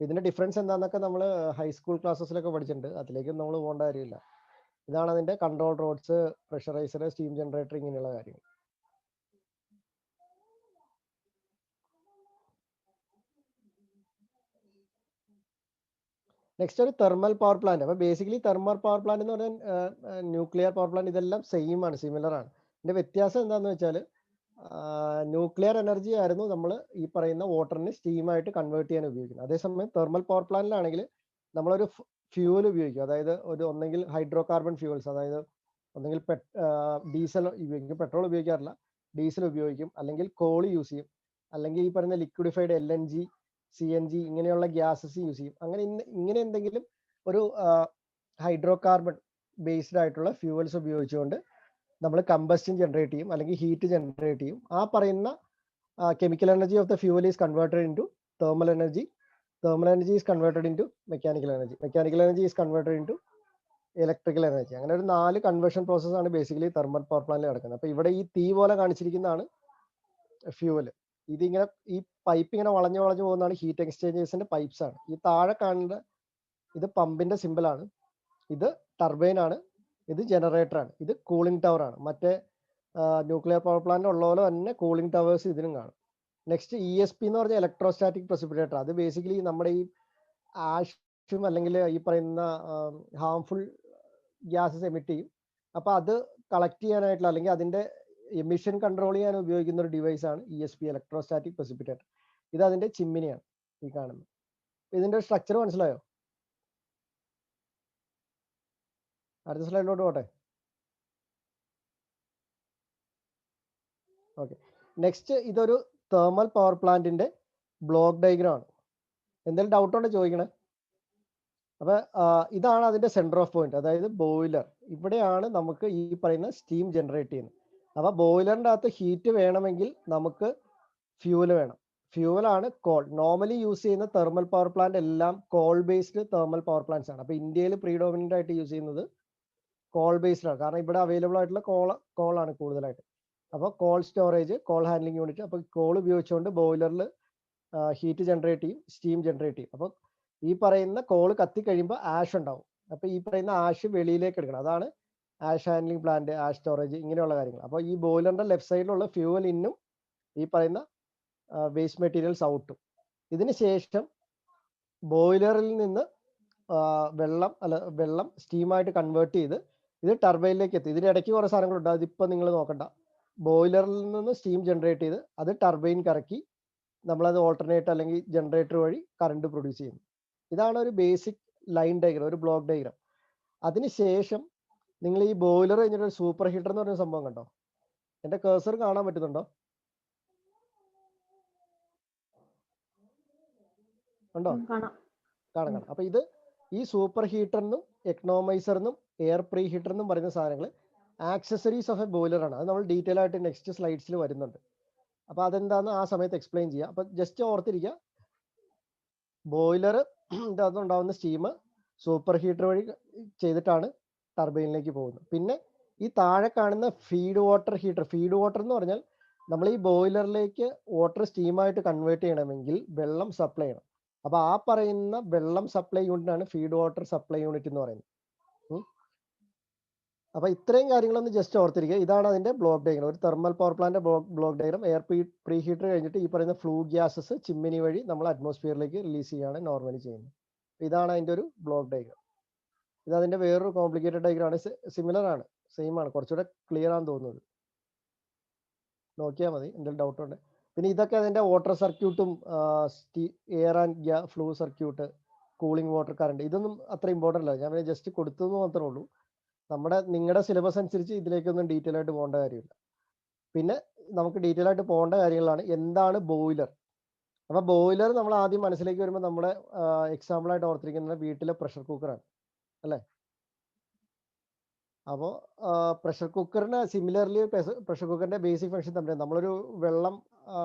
ഇതിന്റെ ഡിഫറൻസ് എന്താണെന്നൊക്കെ നമ്മൾ ഹൈസ്കൂൾ ക്ലാസ്സസിലൊക്കെ പഠിച്ചിട്ടുണ്ട്, അതിലേക്കും നമ്മൾ പോകേണ്ട കാര്യമില്ല. ഇതാണ് അതിന്റെ കൺട്രോൾ റോഡ്സ്, പ്രഷറൈസർ, സ്റ്റീം ജനറേറ്റർ, ഇങ്ങനെയുള്ള കാര്യങ്ങൾ. നെക്സ്റ്റ് ഒരു തെർമൽ പവർ പ്ലാന്റ്. അപ്പൊ ബേസിക്കലി തെർമൽ പവർ പ്ലാന്റ് എന്ന് പറഞ്ഞാൽ ന്യൂക്ലിയർ പവർ പ്ലാന്റ് ഇതെല്ലാം സെയിം ആണ്, സിമിലർ ആണ്. ഇതിന്റെ വ്യത്യാസം എന്താന്ന് വെച്ചാൽ ന്യൂക്ലിയർ എനർജി ആയിരുന്നു നമ്മൾ ഈ പറയുന്ന വാട്ടറിന് സ്റ്റീമായിട്ട് കൺവേർട്ട് ചെയ്യാൻ ഉപയോഗിക്കുന്നത്. അതേസമയം തെർമൽ പവർ പ്ലാന്റിലാണെങ്കിൽ നമ്മളൊരു ഫ്യൂവൽ ഉപയോഗിക്കും, അതായത് ഒന്നെങ്കിൽ ഹൈഡ്രോ കാർബൺ ഫ്യൂവൽസ്, അതായത് ഒന്നെങ്കിൽ ഡീസൽ ഉപയോഗിക്കും, പെട്രോൾ ഉപയോഗിക്കാറില്ല, ഡീസൽ ഉപയോഗിക്കും, അല്ലെങ്കിൽ കോൾ യൂസ് ചെയ്യും, അല്ലെങ്കിൽ ഈ പറയുന്ന ലിക്വിഡിഫൈഡ് LNG, CNG ഇങ്ങനെയുള്ള ഗ്യാസസ് യൂസ് ചെയ്യും. ഇങ്ങനെ എന്തെങ്കിലും ഒരു ഹൈഡ്രോ കാർബൺ ബേസ്ഡ് ആയിട്ടുള്ള ഫ്യൂവൽസ് ഉപയോഗിച്ചുകൊണ്ട് നമ്മൾ കമ്പസ്റ്റൻ ജനറേറ്റ് ചെയ്യും, അല്ലെങ്കിൽ ഹീറ്റ് ജനറേറ്റ് ചെയ്യും. ആ പറയുന്ന chemical energy of the fuel is converted into thermal energy, thermal energy is converted into mechanical energy, mechanical energy is converted into electrical energy. അങ്ങനെ ഒരു 4 conversion process ആണ് basically thermal power പ്ലാന്റിൽ നടക്കുന്നത്. അപ്പൊ ഇവിടെ ഈ തീ പോലെ കാണിച്ചിരിക്കുന്നതാണ് ഫ്യൂവൽ. ഇതിങ്ങനെ ഈ പൈപ്പ് ഇങ്ങനെ വളഞ്ഞു വളഞ്ഞു പോകുന്നതാണ് ഹീറ്റ് എക്സ്ചേഞ്ചേഴ്സിന്റെ പൈപ്സ് ആണ്. ഈ താഴെ കാണുന്ന ഇത് പമ്പിന്റെ സിമ്പിൾ ആണ്, ഇത് ടർബൈൻ ആണ്, ഇത് ജനറേറ്റർ ആണ്, ഇത് കൂളിംഗ് ടവർ ആണ്. മറ്റേ ന്യൂക്ലിയർ പവർ പ്ലാന്റ് ഉള്ള പോലെ തന്നെ കൂളിംഗ് ടവേഴ്സ് ഇതിനും കാണും. നെക്സ്റ്റ് ESP എന്ന് പറഞ്ഞ ഇലക്ട്രോസ്റ്റാറ്റിക് പ്രസിപ്പിറ്റേറ്റർ. അത് ബേസിക്കലി നമ്മുടെ ഈ ആഷും അല്ലെങ്കിൽ ഈ പറയുന്ന ഹാംഫുൾ ഗ്യാസസ് എമിറ്റ് ചെയ്യും. അപ്പൊ അത് കളക്ട് ചെയ്യാനായിട്ടുള്ള അല്ലെങ്കിൽ അതിന്റെ എമിഷൻ കൺട്രോൾ ചെയ്യാൻ ഉപയോഗിക്കുന്ന ഒരു ഡിവൈസ് ആണ് ESP, ഇലക്ട്രോസ്റ്റാറ്റിക് പ്രസിപ്പിറ്റേറ്റർ. ഇത് അതിന്റെ ചിമ്മിനിയാണ് ഈ കാണുന്നത്. ഇതിന്റെ സ്ട്രക്ചർ മനസ്സിലായോ? അടുത്ത സ്ലൈഡിലോട്ട് പോട്ടെ. ഓക്കെ, നെക്സ്റ്റ് ഇതൊരു തെർമൽ പവർ പ്ലാന്റിന്റെ ബ്ലോക്ക് ഡയഗ്രാം ആണ്. എന്തെങ്കിലും ഡൗട്ട് ഉണ്ടോ ചോദിക്കണേ? അപ്പൊ ഇതാണ് അതിന്റെ സെന്റർ ഓഫ് പോയിന്റ്, അതായത് ബോയിലർ. ഇവിടെയാണ് നമുക്ക് ഈ പറയുന്ന സ്റ്റീം ജനറേറ്റ് ചെയ്യുന്നത്. അപ്പൊ ബോയിലറിന്റെ അകത്ത് ഹീറ്റ് വേണമെങ്കിൽ നമുക്ക് ഫ്യൂവൽ വേണം. ഫ്യൂവലാണ് കോൾ. നോർമലി യൂസ് ചെയ്യുന്ന തെർമൽ പവർ പ്ലാന്റ് എല്ലാം call based thermal power plants ആണ്. അപ്പൊ ഇന്ത്യയിൽ പ്രീഡോമിനന്റ് ആയിട്ട് യൂസ് ചെയ്യുന്നത് കോൾ ബേസ്ഡ് ആണ്, കാരണം ഇവിടെ അവൈലബിൾ ആയിട്ടുള്ള കോളാണ് കൂടുതലായിട്ട്. അപ്പോൾ call storage, call handling unit. അപ്പോൾ കോൾ ഉപയോഗിച്ചുകൊണ്ട് ബോയിലറിൽ ഹീറ്റ് ജനറേറ്റ് ചെയ്യും, സ്റ്റീം ജനറേറ്റ് ചെയ്യും. അപ്പോൾ ഈ പറയുന്ന കോൾ കത്തി കഴിയുമ്പോൾ ആഷ് ഉണ്ടാവും. അപ്പോൾ ഈ പറയുന്ന ആഷ് വെളിയിലേക്ക് എടുക്കണം. അതാണ് ash handling plant, ash storage, ഇങ്ങനെയുള്ള കാര്യങ്ങൾ. അപ്പോൾ ഈ ബോയിലറിന്റെ ലെഫ്റ്റ് സൈഡിലുള്ള ഫ്യൂവൽ ഇന്നും ഈ പറയുന്ന വേസ്റ്റ് മെറ്റീരിയൽസ് ഔട്ടും. ഇതിന് ശേഷം ബോയിലറിൽ നിന്ന് വെള്ളം സ്റ്റീമായിട്ട് കൺവേർട്ട് ചെയ്ത് ഇത് ടർബൈനിലേക്ക് എത്തി. ഇതിന് ഇടയ്ക്ക് കുറേ സാധനങ്ങളുണ്ട്, അതിപ്പോൾ നിങ്ങൾ നോക്കണ്ട. ബോയിലറിൽ നിന്ന് സ്റ്റീം ജനറേറ്റ് ചെയ്ത് അത് ടർബൈൻ കറക്കി നമ്മളത് ഓൾട്ടർനേറ്റ് അല്ലെങ്കിൽ ജനറേറ്റർ വഴി കറണ്ട് പ്രൊഡ്യൂസ് ചെയ്യുന്നു. ഇതാണ് ഒരു ബേസിക് ലൈൻ ഡയഗ്രാം, ഒരു ബ്ലോക്ക് ഡയഗ്രാം. അതിനുശേഷം നിങ്ങൾ ഈ ബോയിലർ കഴിഞ്ഞിട്ട് ഒരു സൂപ്പർ ഹീറ്റർ എന്ന് പറയുന്ന സംഭവം കണ്ടോ? എന്റെ കേഴ്സർ കാണാൻ പറ്റുന്നുണ്ടോ? ഉണ്ടോ? കാണാം. അപ്പൊ ഇത് ഈ സൂപ്പർ ഹീറ്ററിനും എക്കണോമൈസറിനും എയർ പ്രീ ഹീറ്ററിനും പറയുന്ന സാധനങ്ങൾ ആക്സസറീസ് ഓഫ് എ ബോയിലർ ആണ്. അത് നമ്മൾ ഡീറ്റെയിൽ ആയിട്ട് നെക്സ്റ്റ് സ്ലൈഡ്സിൽ വരുന്നുണ്ട്. അപ്പൊ അതെന്താന്ന് ആ സമയത്ത് എക്സ്പ്ലെയിൻ ചെയ്യാം. അപ്പൊ ജസ്റ്റ് ഓർത്തിരിക്കുക, ബോയിലർ ഉണ്ടാവുന്ന സ്റ്റീം സൂപ്പർ ഹീറ്റർ വഴി ചെയ്തിട്ടാണ് ടർബൈനിലേക്ക് പോകുന്നത്. പിന്നെ ഈ താഴെ കാണുന്ന ഫീഡ് വാട്ടർ ഹീറ്റർ എന്ന് പറഞ്ഞാൽ നമ്മൾ ഈ ബോയിലറിലേക്ക് വാട്ടർ സ്റ്റീമായിട്ട് കൺവേർട്ട് ചെയ്യണമെങ്കിൽ വെള്ളം സപ്ലൈ ചെയ്യണം. അപ്പൊ ആ പറയുന്ന വെള്ളം സപ്ലൈ യൂണിറ്റാണ് ഫീഡ് വാട്ടർ സപ്ലൈ യൂണിറ്റ് എന്ന് പറയുന്നത്. അപ്പൊ ഇത്രയും കാര്യങ്ങളൊന്ന് ജസ്റ്റ് ഓർത്തിരിക്കുക. ഇതാണ് അതിന്റെ ബ്ലോക്ക് ഡയഗ്രം. ഒരു thermal power plant block diagram. Air pre heater കഴിഞ്ഞിട്ട് ഈ പറയുന്ന ഫ്ലൂ ഗ്യാസസ് ചിമ്മിനി വഴി നമ്മൾ അറ്റ്മോസ്ഫിയറിലേക്ക് റിലീസ് ചെയ്യാണ് നോർമലി ചെയ്യുന്നത്. ഇതാണ് അതിന്റെ ഒരു ബ്ലോക്ക് ഡയഗ്രം. ഇത് അതിന്റെ വേറൊരു കോംപ്ലിക്കേറ്റഡ് ഡയഗ്രം ആണ്. സിമിലർ ആണ്, സെയിം ആണ്, കുറച്ചുകൂടെ ക്ലിയർ ആണെന്ന് തോന്നുന്നത്. നോക്കിയാൽ മതി എന്തെങ്കിലും ഡൗട്ട് ഉണ്ട്. പിന്നെ ഇതൊക്കെ അതിന്റെ വാട്ടർ സർക്യൂട്ടും air and flue circuit, cooling water current, ഇതൊന്നും അത്ര ഇമ്പോർട്ടൻ്റ് അല്ല. ഞാൻ ജസ്റ്റ് കൊടുത്തതെന്ന് മാത്രമേ ഉള്ളൂ. നിങ്ങളുടെ സിലബസ് അനുസരിച്ച് ഇതിലേക്കൊന്നും ഡീറ്റെയിൽ ആയിട്ട് പോകേണ്ട കാര്യമില്ല. പിന്നെ നമുക്ക് ഡീറ്റെയിൽ ആയിട്ട് പോകേണ്ട കാര്യങ്ങളാണ് എന്താണ് ബോയിലർ. അപ്പൊ ബോയിലർ നമ്മൾ ആദ്യം മനസ്സിലേക്ക് വരുമ്പോൾ നമ്മുടെ എക്സാമ്പിൾ ആയിട്ട് ഓർത്തിരിക്കുന്നത് വീട്ടിലെ പ്രഷർ കുക്കറാണ് അല്ലേ. അപ്പോൾ പ്രഷർ കുക്കറിന് സിമിലർലി പ്രഷർ കുക്കറിന്റെ ബേസിക് ഫംഗ്ഷൻ തന്നെ നമ്മളൊരു വെള്ളം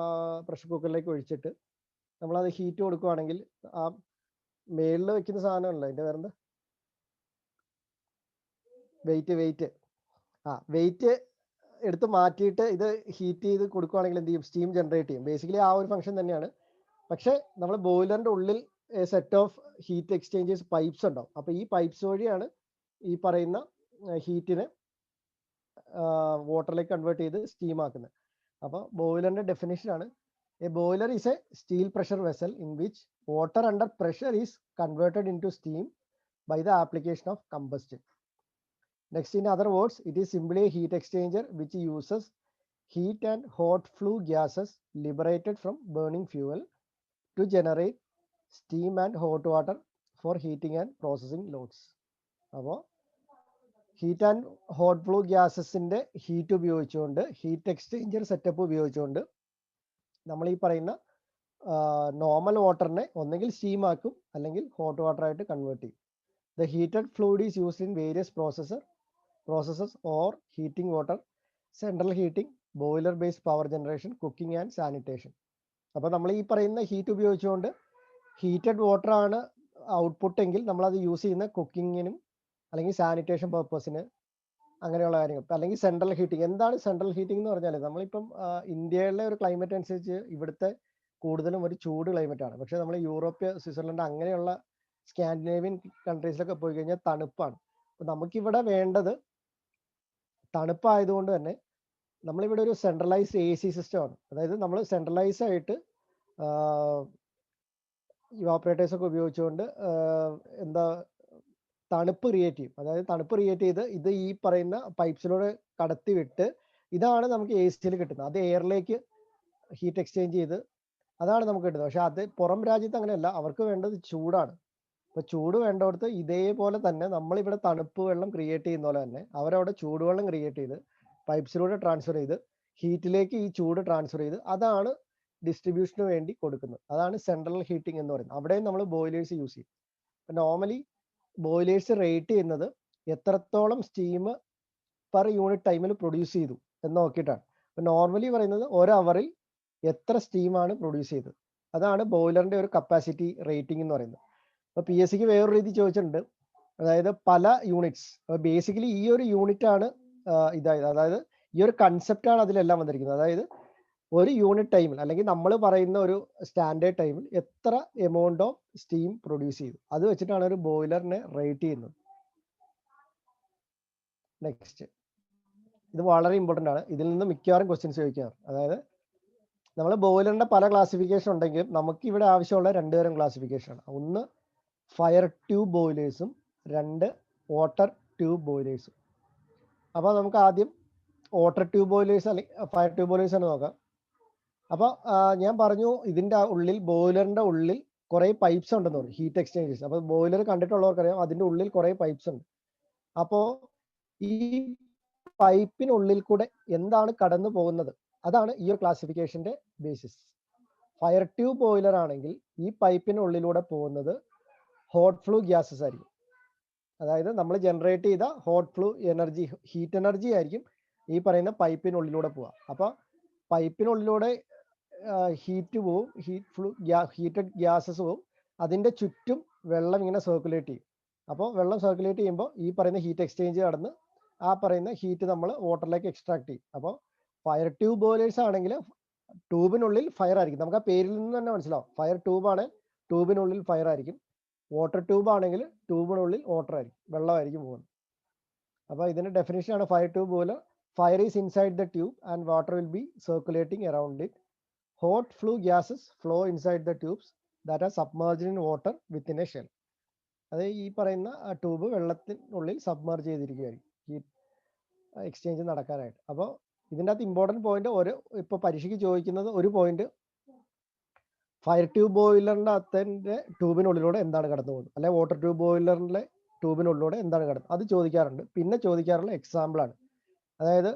പ്രഷർ കുക്കറിലേക്ക് ഒഴിച്ചിട്ട് നമ്മളത് ഹീറ്റ് കൊടുക്കുകയാണെങ്കിൽ ആ മേളിൽ വെക്കുന്ന സാധനമല്ല, അതിന്റെ വേറെന്താ, വെയിറ്റ് എടുത്ത് മാറ്റിയിട്ട് ഇത് ഹീറ്റ് ചെയ്ത് കൊടുക്കുകയാണെങ്കിൽ എന്ത് ചെയ്യും, സ്റ്റീം ജനറേറ്റ് ചെയ്യും. ബേസിക്കലി ആ ഒരു ഫംഗ്ഷൻ തന്നെയാണ്. പക്ഷെ നമ്മൾ ബോയിലറിന്റെ ഉള്ളിൽ set of heat exchangers pipes ഉണ്ടാവും. അപ്പൊ ഈ പൈപ്സ് വഴിയാണ് ഈ പറയുന്ന ഹീറ്റിനെ വാട്ടറിലേക്ക് കൺവേർട്ട് ചെയ്ത് സ്റ്റീം ആക്കുന്നത്. അപ്പോൾ ബോയിലറിന്റെ ഡെഫിനേഷൻ ആണ്, a boiler is a steel pressure vessel in which water under pressure is converted into steam by the application of combustion. Next, in other words, it is simply a heat exchanger which uses heat and hot flue gases liberated from burning fuel to generate steam and hot water for heating and processing loads. അപ്പോൾ heat and hot flue ഗ്യാസസിന്റെ heat ഉപയോഗിച്ചുകൊണ്ട്, heat exchanger setup ഉപയോഗിച്ചുകൊണ്ട് നമ്മൾ ഈ പറയുന്ന normal വാട്ടറിനെ ഒന്നെങ്കിൽ steam ആക്കും അല്ലെങ്കിൽ ഹോട്ട് വാട്ടർ ആയിട്ട് കൺവേർട്ട് ചെയ്യും. The heated fluid is used in various processes or heating water, central heating, boiler based power generation, cooking and sanitation. അപ്പോൾ നമ്മൾ ഈ പറയുന്ന ഹീറ്റ് ഉപയോഗിച്ചുകൊണ്ട് ഹീറ്റഡ് വാട്ടർ ആണ് ഔട്ട്പുട്ട് എങ്കിൽ നമ്മൾ അത് യൂസ് ചെയ്യുന്ന കുക്കിങ്ങിനും അല്ലെങ്കിൽ സാനിറ്റേഷൻ പർപ്പസിന്, അങ്ങനെയുള്ള കാര്യങ്ങൾ. അല്ലെങ്കിൽ സെൻട്രൽ ഹീറ്റിംഗ്. എന്താണ് സെൻട്രൽ ഹീറ്റിംഗ് എന്ന് പറഞ്ഞാൽ, നമ്മളിപ്പം ഇന്ത്യയിലെ ഒരു ക്ലൈമറ്റ് അനുസരിച്ച് ഇവിടുത്തെ കൂടുതലും ഒരു ചൂട് ക്ലൈമറ്റ് ആണ്. പക്ഷെ നമ്മൾ യൂറോപ്പ്, സ്വിറ്റ്സർലൻഡ് അങ്ങനെയുള്ള സ്കാൻഡിനേവിയൻ കൺട്രീസിലൊക്കെ പോയി കഴിഞ്ഞാൽ തണുപ്പാണ്. അപ്പൊ നമുക്കിവിടെ വേണ്ടത് തണുപ്പായതുകൊണ്ട് തന്നെ നമ്മളിവിടെ ഒരു സെൻട്രലൈസ്ഡ് AC സിസ്റ്റം ആണ്. അതായത് നമ്മൾ സെൻട്രലൈസ് ആയിട്ട് ഇവാപ്പറേറ്റേഴ്സ് ഒക്കെ ഉപയോഗിച്ചുകൊണ്ട് തണുപ്പ് ക്രിയേറ്റ് ചെയ്യും. അതായത് തണുപ്പ് ക്രിയേറ്റ് ചെയ്ത് ഇത് ഈ പറയുന്ന പൈപ്സിലൂടെ കടത്തി വിട്ട് ഇതാണ് നമുക്ക് AC കിട്ടുന്നത്. അത് എയറിലേക്ക് ഹീറ്റ് എക്സ്ചേഞ്ച് ചെയ്ത് അതാണ് നമുക്ക് കിട്ടുന്നത്. പക്ഷെ അത് പുറം രാജ്യത്ത് അങ്ങനെയല്ല, അവർക്ക് വേണ്ടത് ചൂടാണ്. അപ്പൊ ചൂട് വേണ്ടടുത്ത് ഇതേപോലെ തന്നെ നമ്മളിവിടെ തണുപ്പ് വെള്ളം ക്രിയേറ്റ് ചെയ്യുന്ന പോലെ തന്നെ അവരവിടെ ചൂടുവെള്ളം ക്രിയേറ്റ് ചെയ്ത് പൈപ്സിലൂടെ ട്രാൻസ്ഫർ ചെയ്ത് ഹീറ്റിലേക്ക് ഈ ചൂട് ട്രാൻസ്ഫർ ചെയ്ത് അതാണ് ഡിസ്ട്രിബ്യൂഷന് വേണ്ടി കൊടുക്കുന്നത്. അതാണ് സെൻട്രൽ ഹീറ്റിംഗ് എന്ന് പറയുന്നത്. അവിടെയും നമ്മൾ ബോയിലേഴ്സ് യൂസ് ചെയ്യും. നോർമലി ബോയിലേഴ്സ് റേറ്റ് ചെയ്യുന്നത് എത്രത്തോളം സ്റ്റീം പെർ യൂണിറ്റ് ടൈമിൽ പ്രൊഡ്യൂസ് ചെയ്തു എന്ന് നോക്കിയിട്ടാണ്. അപ്പൊ നോർമലി പറയുന്നത് 1 അവറിൽ എത്ര സ്റ്റീമാണ് പ്രൊഡ്യൂസ് ചെയ്തത്, അതാണ് ബോയിലറിന്റെ ഒരു കപ്പാസിറ്റി റേറ്റിംഗ് എന്ന് പറയുന്നത്. അപ്പൊ PSCക്ക് വേറൊരു രീതി ചോദിച്ചിട്ടുണ്ട്, അതായത് പല യൂണിറ്റ്സ്. ബേസിക്കലി ഈ ഒരു യൂണിറ്റ് ആണ് അതായത് ഈ ഒരു കൺസെപ്റ്റ് ആണ് അതിലെല്ലാം വന്നിരിക്കുന്നത്. അതായത് ഒരു യൂണിറ്റ് ടൈമിൽ അല്ലെങ്കിൽ നമ്മൾ പറയുന്ന ഒരു സ്റ്റാൻഡേർഡ് ടൈമിൽ എത്ര എമൗണ്ട് ഓഫ് സ്റ്റീം പ്രൊഡ്യൂസ് ചെയ്തു, അത് വെച്ചിട്ടാണ് ഒരു ബോയിലറിനെ റേറ്റ് ചെയ്യുന്നത്. നെക്സ്റ്റ്, ഇത് വളരെ ഇമ്പോർട്ടൻ്റ് ആണ്. ഇതിൽ നിന്ന് മിക്കവാറും ക്വസ്റ്റ്യൻസ് ചോദിക്കാറ്. അതായത് നമ്മൾ ബോയിലറിന്റെ പല ക്ലാസിഫിക്കേഷൻ ഉണ്ടെങ്കിലും നമുക്ക് ഇവിടെ ആവശ്യമുള്ള 2 തരം ക്ലാസിഫിക്കേഷൻ ആണ്. ഒന്ന് ഫയർ ട്യൂബ് ബോയിലേഴ്സും 2 വാട്ടർ ട്യൂബ് ബോയിലേഴ്സും. അപ്പോൾ നമുക്ക് ആദ്യം വാട്ടർ ട്യൂബ് ബോയിലേഴ്സ് അല്ലെങ്കിൽ ഫയർ ട്യൂബ് ബോയിലേഴ്സ് ആണ് നോക്കാം. അപ്പോൾ ഞാൻ പറഞ്ഞു ഇതിൻ്റെ ഉള്ളിൽ, ബോയിലറിന്റെ ഉള്ളിൽ കുറേ പൈപ്സ് ഉണ്ടെന്ന് പറഞ്ഞു, ഹീറ്റ് എക്സ്ചേഞ്ചേഴ്സ്. അപ്പോൾ ബോയിലർ കണ്ടിട്ടുള്ളവർക്കറിയാം അതിൻ്റെ ഉള്ളിൽ കുറേ പൈപ്സ് ഉണ്ട്. അപ്പോൾ ഈ പൈപ്പിനുള്ളിൽ കൂടെ എന്താണ് കടന്നു പോകുന്നത്, അതാണ് ഈ ഒരു ക്ലാസിഫിക്കേഷന്റെ ബേസിസ്. ഫയർ ട്യൂബ് ബോയിലർ ആണെങ്കിൽ ഈ പൈപ്പിനുള്ളിലൂടെ പോകുന്നത് ഹോട്ട് ഫ്ലൂ ഗ്യാസസ് ആയിരിക്കും. അതായത് നമ്മൾ ജനറേറ്റ് ചെയ്ത hot flue energy, heat energy ആയിരിക്കും ഈ പറയുന്ന പൈപ്പിനുള്ളിലൂടെ പോവുക. അപ്പോൾ പൈപ്പിനുള്ളിലൂടെ ഹീറ്റ് പോവും, ഹീറ്റഡ് ഗ്യാസസ് പോവും. അതിൻ്റെ ചുറ്റും വെള്ളം ഇങ്ങനെ സർക്കുലേറ്റ് ചെയ്യും. അപ്പോൾ വെള്ളം സർക്കുലേറ്റ് ചെയ്യുമ്പോൾ ഈ പറയുന്ന ഹീറ്റ് എക്സ്ചേഞ്ച് നടന്ന് ആ പറയുന്ന ഹീറ്റ് നമ്മൾ വാട്ടറിലേക്ക് എക്സ്ട്രാക്ട് ചെയ്യും. അപ്പോൾ ഫയർ ട്യൂബ് ബോയിലേഴ്സ് ആണെങ്കിൽ ട്യൂബിനുള്ളിൽ ഫയർ ആയിരിക്കും. നമുക്ക് ആ പേരിൽ നിന്ന് തന്നെ മനസ്സിലാവും. ഫയർ ട്യൂബാണ്, ട്യൂബിനുള്ളിൽ ഫയർ ആയിരിക്കും. വാട്ടർ ട്യൂബ് ആണെങ്കിൽ ട്യൂബിനുള്ളിൽ വാട്ടർ ആയിരിക്കും, വെള്ളമായിരിക്കും പോകുന്നത്. അപ്പോൾ ഇതിൻ്റെ ഡെഫിനേഷനാണ് fire tube boiler. Fire is inside the tube and water will be circulating around it. Hot flue gases flow inside the tubes that are submerged in water within a shell. അത് ഈ പറയുന്ന tube വെള്ളത്തിനുള്ളിൽ submerge ചെയ്തിരിക്കുകയായിരിക്കും ഈ exchange നടക്കാനായിട്ട്. അപ്പോൾ ഇതിൻ്റെ അകത്ത് important point ഇപ്പോൾ പരീക്ഷയ്ക്ക് ചോദിക്കുന്നത് ഒരു പോയിന്റ്, ഫയർ ട്യൂബ് ബോയിലറിൻ്റെ അകത്തിൻ്റെ ട്യൂബിനുള്ളിലൂടെ എന്താണ് കടന്നു പോകുന്നത്, അല്ലെങ്കിൽ വാട്ടർ ട്യൂബ് ബോയിലറിൻ്റെ ട്യൂബിനുള്ളിലൂടെ എന്താണ് കടന്നത്, അത് ചോദിക്കാറുണ്ട്. പിന്നെ ചോദിക്കാറുള്ള എക്സാമ്പിളാണ്. അതായത്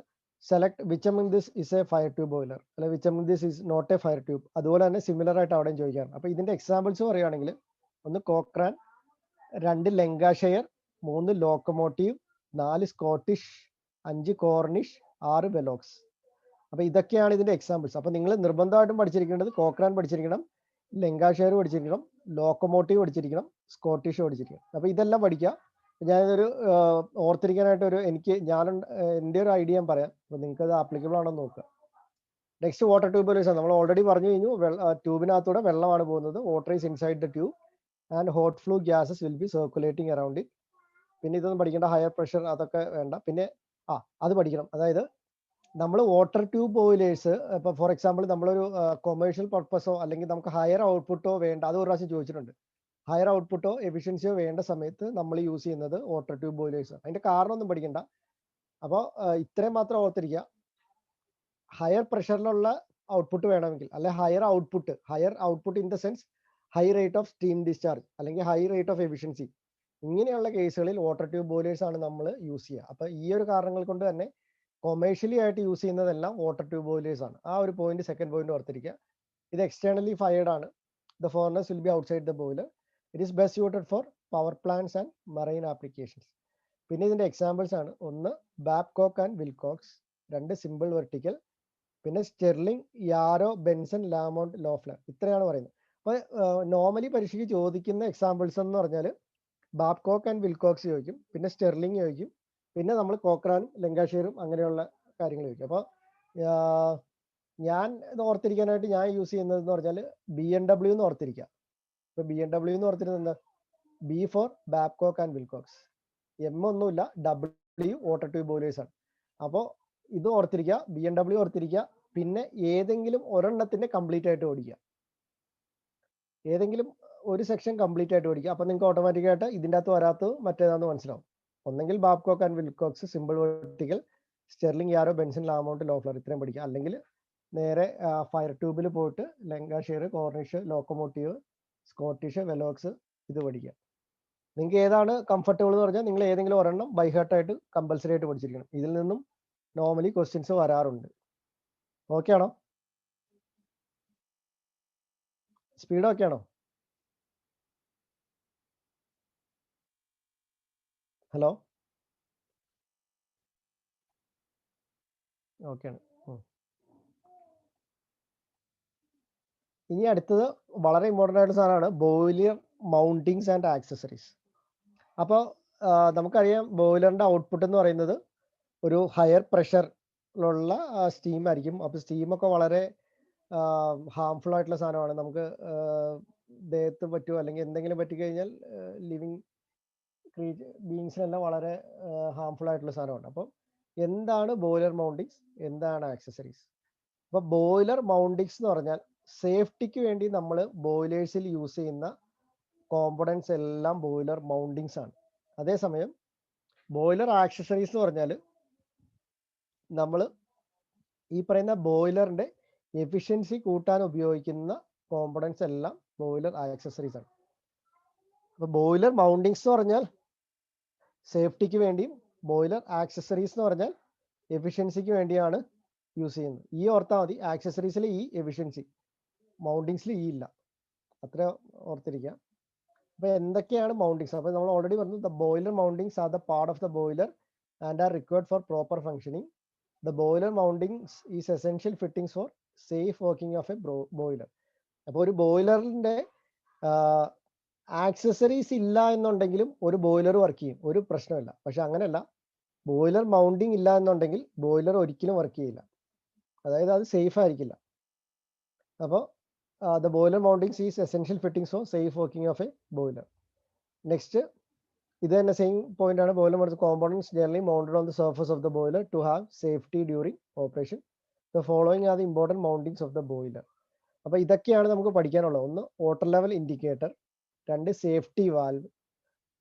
select which among this is a fire tube boiler, അല്ലെങ്കിൽ which among this is not a fire tube. അതുപോലെ തന്നെ സിമിലർ ആയിട്ട് അവിടെയും ചോദിക്കാറുണ്ട്. അപ്പോൾ ഇതിൻ്റെ എക്സാമ്പിൾസ് പറയുകയാണെങ്കിൽ 1 കോക്രാൻ, 2 ലങ്കാഷെയർ, 3 ലോക്കോമോട്ടീവ്, 4 സ്കോട്ടിഷ്, 5 കോർണിഷ്, 6 വെലോക്സ്. അപ്പോൾ ഇതൊക്കെയാണ് ഇതിൻ്റെ എക്സാമ്പിൾസ്. അപ്പോൾ നിങ്ങൾ നിർബന്ധമായിട്ടും പഠിച്ചിരിക്കേണ്ടത് കോക്രാൻ പഠിച്ചിരിക്കണം, ലങ്കാഷെയർ പഠിച്ചിരിക്കണം, ലോക്കോമോട്ടീവ് പഠിച്ചിരിക്കണം, സ്കോട്ടിഷ് പഠിച്ചിരിക്കണം. അപ്പോൾ ഇതെല്ലാം പഠിക്കുക. ഞാനൊരു ഓർത്തിരിക്കാനായിട്ട് എൻ്റെ ഒരു ഐഡിയ ഞാൻ പറയാം. അപ്പോൾ നിങ്ങൾക്ക് അത് ആപ്ലിക്കബിൾ ആണോ നോക്കുക. Next water tube boilers. നമ്മൾ ഓൾറെഡി പറഞ്ഞു കഴിഞ്ഞു, ട്യൂബിനകത്തൂടെ വെള്ളമാണ് പോകുന്നത്. Water is inside the tube and hot flue gases will be circulating around it. പിന്നെ ഇതൊന്നും പഠിക്കേണ്ട, ഹയർ പ്രഷർ അതൊക്കെ വേണ്ട. പിന്നെ അത് പഠിക്കണം. അതായത് നമ്മൾ വാട്ടർ ട്യൂബ് ബോയിലേഴ്സ് ഇപ്പോൾ ഫോർ എക്സാമ്പിൾ നമ്മളൊരു കൊമേഴ്ഷ്യൽ പർപ്പസോ അല്ലെങ്കിൽ നമുക്ക് ഹയർ ഔട്ട്പുട്ടോ വേണ്ട, അത് ഒരു പ്രാവശ്യം ചോദിച്ചിട്ടുണ്ട്. ഹയർ ഔട്ട്പുട്ടോ എഫിഷ്യൻസിയോ വേണ്ട സമയത്ത് നമ്മൾ യൂസ് ചെയ്യുന്നത് വാട്ടർ ട്യൂബ് ബോയിലേഴ്സ്. അതിൻ്റെ കാരണമൊന്നും പഠിക്കണ്ട. അപ്പോൾ ഇത്രയും മാത്രം ഓർത്തിരിക്കുക. ഹയർ പ്രഷറിലുള്ള ഔട്ട്പുട്ട് വേണമെങ്കിൽ, അല്ലെ higher output in the sense high rate of steam discharge അല്ലെങ്കിൽ ഹൈ റേറ്റ് ഓഫ് എഫിഷ്യൻസി, ഇങ്ങനെയുള്ള കേസുകളിൽ വാട്ടർ ട്യൂബ് ബോയിലേഴ്സ് ആണ് നമ്മൾ യൂസ് ചെയ്യുക. അപ്പോൾ ഈ ഒരു കാരണങ്ങൾ കൊണ്ട് തന്നെ കൊമേഴ്ഷ്യലി ആയിട്ട് യൂസ് ചെയ്യുന്നതെല്ലാം വാട്ടർ ട്യൂബ് ബോയിലേഴ്സ് ആണ്. ആ ഒരു പോയിന്റ്, സെക്കൻഡ് പോയിന്റ് ഓർത്തിരിക്കുക. ഇത് എക്സ്റ്റേണലി ഫയർഡ് ആണ്. The furnace will be outside the boiler. It is best suited four power plants and marine applications. പിന്നെ ഇതിൻ്റെ എക്സാമ്പിൾസ് ആണ്: 1 ബാബ്കോക്ക് ആൻഡ് വിൽകോക്സ്, 2 സിമ്പിൾ വെർട്ടിക്കൽ, പിന്നെ സ്റ്റെർലിംഗ്, യാരോ, ബെൻസൺ, ലാമോണ്ട്, ലോഫ്ലർ. ഇത്രയാണ് പറയുന്നത്. അപ്പോൾ നോർമലി പരീക്ഷയ്ക്ക് ചോദിക്കുന്ന എക്സാമ്പിൾസ് എന്ന് പറഞ്ഞാൽ ബാബ്കോക്ക് ആൻഡ് വിൽകോക്സ് ചോദിക്കും, പിന്നെ സ്റ്റെർലിംഗ് ചോദിക്കും, പിന്നെ നമ്മൾ കോക്രാനും ലങ്കാഷെയറും അങ്ങനെയുള്ള കാര്യങ്ങൾ ചോദിക്കും. അപ്പോൾ ഞാൻ ഇത് ഓർത്തിരിക്കാനായിട്ട് ഞാൻ യൂസ് ചെയ്യുന്നത് എന്ന് പറഞ്ഞാൽ BMW എന്ന് ഓർത്തിരിക്കുക. ഇപ്പോൾ BMW എന്ന് ഓർത്തിരുന്നത് എന്താ? B for Babcock and Wilcox, M ഒന്നുമില്ല, W വാട്ടർ ട്യൂബ് ബോയിലേഴ്സ് ആണ്. അപ്പോൾ ഇത് ഓർത്തിരിക്കുക, BMW ഓർത്തിരിക്കുക. പിന്നെ ഏതെങ്കിലും ഒരെണ്ണത്തിൻ്റെ കംപ്ലീറ്റ് ആയിട്ട് ഓടിക്കുക, ഏതെങ്കിലും ഒരു സെക്ഷൻ കംപ്ലീറ്റ് ആയിട്ട് ഓടിക്കുക. അപ്പോൾ നിങ്ങൾക്ക് ഓട്ടോമാറ്റിക്കായിട്ട് ഇതിൻ്റെ അകത്ത് വരാത്തത് മറ്റേതാണെന്ന് മനസ്സിലാവും. ഒന്നെങ്കിൽ Babcock and Wilcox, simple vertical, Stirling, Yarrow, Benson, Lamont, Loeffler, ഇത്രയും പഠിക്കുക. അല്ലെങ്കിൽ നേരെ ഫയർ ട്യൂബിൽ പോയിട്ട് Lancashire, Cornish, locomotive, Scottish, Velox ഇത് പഠിക്കുക. നിങ്ങൾക്ക് ഏതാണ് കംഫർട്ടബിൾ എന്ന് പറഞ്ഞാൽ നിങ്ങൾ ഏതെങ്കിലും ഒരെണ്ണം ബൈ ഹാർട്ടായിട്ട് കമ്പൽസറി ആയിട്ട് പഠിച്ചിരിക്കണം. ഇതിൽ നിന്നും നോർമലി ക്വസ്റ്റ്യൻസ് വരാറുണ്ട്. ഓക്കെ ആണോ? സ്പീഡ് ഓക്കെ ആണോ? ഹലോ, ഓക്കെ ആണ്. ഇനി അടുത്തത് വളരെ ഇമ്പോർട്ടൻ്റ് ആയിട്ടുള്ള സാധനമാണ് ബോയിലർ മൗണ്ടിങ്സ് ആൻഡ് ആക്സസറീസ്. അപ്പോൾ നമുക്കറിയാം ബോയിലറിൻ്റെ ഔട്ട്പുട്ട് എന്ന് പറയുന്നത് ഒരു ഹയർ പ്രഷറിലുള്ള സ്റ്റീം ആയിരിക്കും. അപ്പോൾ സ്റ്റീമൊക്കെ വളരെ ഹാംഫുൾ ആയിട്ടുള്ള സാധനമാണ്. നമുക്ക് ദേഹത്ത് പറ്റുമോ അല്ലെങ്കിൽ എന്തെങ്കിലും പറ്റിക്കഴിഞ്ഞാൽ ലിവിങ് ബീങ്സിനെല്ലാം വളരെ ഹാംഫുൾ ആയിട്ടുള്ള സാധനമാണ്. അപ്പോൾ എന്താണ് ബോയിലർ മൗണ്ടിങ്സ്, എന്താണ് ആക്സസറീസ്? അപ്പോൾ ബോയിലർ മൗണ്ടിങ്സ് എന്ന് പറഞ്ഞാൽ സേഫ്റ്റിക്ക് വേണ്ടി നമ്മൾ ബോയിലേഴ്സിൽ യൂസ് ചെയ്യുന്ന കോമ്പണൻസ് എല്ലാം ബോയിലർ മൗണ്ടിങ്സ് ആണ്. അതേസമയം ബോയിലർ ആക്സസറീസ് എന്ന് പറഞ്ഞാൽ നമ്മൾ ഈ പറയുന്ന ബോയിലറിൻ്റെ എഫിഷ്യൻസി കൂട്ടാൻ ഉപയോഗിക്കുന്ന കോമ്പണൻസ് എല്ലാം ബോയിലർ ആക്സസറീസ് ആണ്. അപ്പോൾ ബോയിലർ മൗണ്ടിങ്സ് എന്ന് പറഞ്ഞാൽ സേഫ്റ്റിക്ക് വേണ്ടിയും ബോയിലർ ആക്സസറീസ് എന്ന് പറഞ്ഞാൽ എഫിഷ്യൻസിക്ക് വേണ്ടിയാണ് യൂസ് ചെയ്യുന്നത്. ഈ ഓർത്താൽ മതി. ആക്സസറീസിൽ ഈ എഫിഷ്യൻസി, മൗണ്ടിങ്സിൽ ഈ ഇല്ല. അത്ര ഓർത്തിരിക്കുക. അപ്പോൾ എന്തൊക്കെയാണ് മൗണ്ടിങ്സ്? അപ്പോൾ നമ്മൾ ഓൾറെഡി പറഞ്ഞു, the boiler mountings are the part of the boiler and are required for proper functioning. The boiler mountings is essential fittings for safe working of a boiler. അപ്പോൾ ഒരു ബോയിലറിൻ്റെ ആക്സസറീസ് ഇല്ല എന്നുണ്ടെങ്കിലും ഒരു ബോയിലർ വർക്ക് ചെയ്യും, ഒരു പ്രശ്നമില്ല. പക്ഷെ അങ്ങനെയല്ല, ബോയിലർ മൗണ്ടിങ് ഇല്ല എന്നുണ്ടെങ്കിൽ ബോയിലർ ഒരിക്കലും വർക്ക് ചെയ്യില്ല, അതായത് അത് സേഫ് ആയിരിക്കില്ല. അപ്പോൾ the boiler mounting is essential fittings for safe working of a boiler. Next ഇത് തന്നെ സെയിം പോയിന്റ് ആണ്. Boiler components generally mounted on the surface of the boiler to have safety during operation. The following are the important mountings of the boiler. അപ്പോൾ ഇതൊക്കെയാണ് നമുക്ക് പഠിക്കാനുള്ളത്. ഒന്ന് water level indicator, 2 safety valve,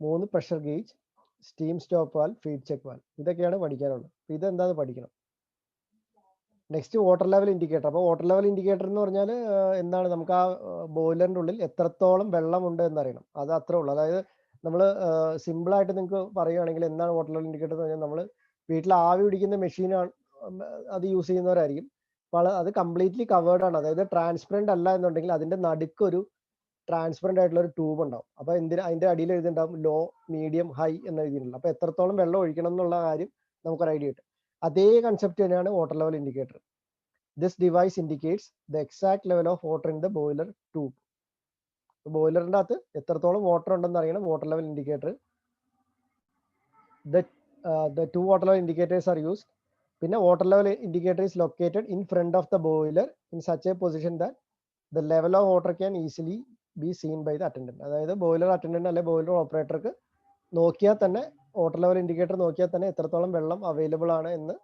3 pressure gauge, steam stop valve, feed check valve. ഇതൊക്കെയാണ് പഠിക്കാനുള്ളത്. അപ്പോൾ ഇതെന്താണെന്ന് പഠിക്കണം. Next water level indicator. അപ്പോൾ വാട്ടർ ലെവൽ ഇൻഡിക്കേറ്റർ എന്ന് പറഞ്ഞാൽ എന്താണ്, നമുക്ക് ആ ബോയിലറിൻ്റെ ഉള്ളിൽ എത്രത്തോളം വെള്ളമുണ്ട് എന്നറിയണം. അത് അത്രേ ഉള്ളൂ. അതായത് നമ്മൾ സിമ്പിളായിട്ട് നിങ്ങൾക്ക് പറയുകയാണെങ്കിൽ എന്താണ് വാട്ടർ ലെവൽ ഇൻഡിക്കേറ്റർ എന്ന് പറഞ്ഞാൽ, നമ്മൾ വീട്ടിൽ ആവി പിടിക്കുന്ന മെഷീനാണ് അത് യൂസ് ചെയ്യുന്നവരായിരിക്കും. അപ്പോൾ അത് കംപ്ലീറ്റ്ലി കവേർഡ് ആണ്. അതായത് ട്രാൻസ്പെറൻറ്റ് അല്ല എന്നുണ്ടെങ്കിൽ അതിൻ്റെ നടുക്കൊരു ട്രാൻസ്പെറൻറ്റ് ആയിട്ടുള്ള ഒരു ട്യൂബ് ഉണ്ടാവും. അപ്പോൾ അതിൻ്റെ അടിയിൽ എഴുതിയിട്ടുണ്ടാവും ലോ, മീഡിയം, ഹൈ എന്ന് എഴുതിയിട്ടുണ്ട്. അപ്പോൾ എത്രത്തോളം വെള്ളം ഒഴിക്കണം എന്നുള്ള കാര്യം നമുക്കൊരു ഐഡിയ കിട്ടും. അതേ കൺസെപ്റ്റ് തന്നെയാണ് water level indicator. This device indicates the exact level of water in the boiler tube. ബോയിലറിൻ്റെ അകത്ത് എത്രത്തോളം വാട്ടർ ഉണ്ടെന്ന് അറിയണം water level indicator. The 2 water level indicators are used. പിന്നെ water level indicator is located in front of the boiler in such a position that the level of water can easily be seen by the attendant. അതായത് boiler attendant അല്ലെ boiler ഓപ്പറേറ്റർക്ക് നോക്കിയാൽ തന്നെ, water level indicator നോക്കിയാൽ തന്നെ എത്രത്തോളം വെള്ളം available ആണ് എന്ന്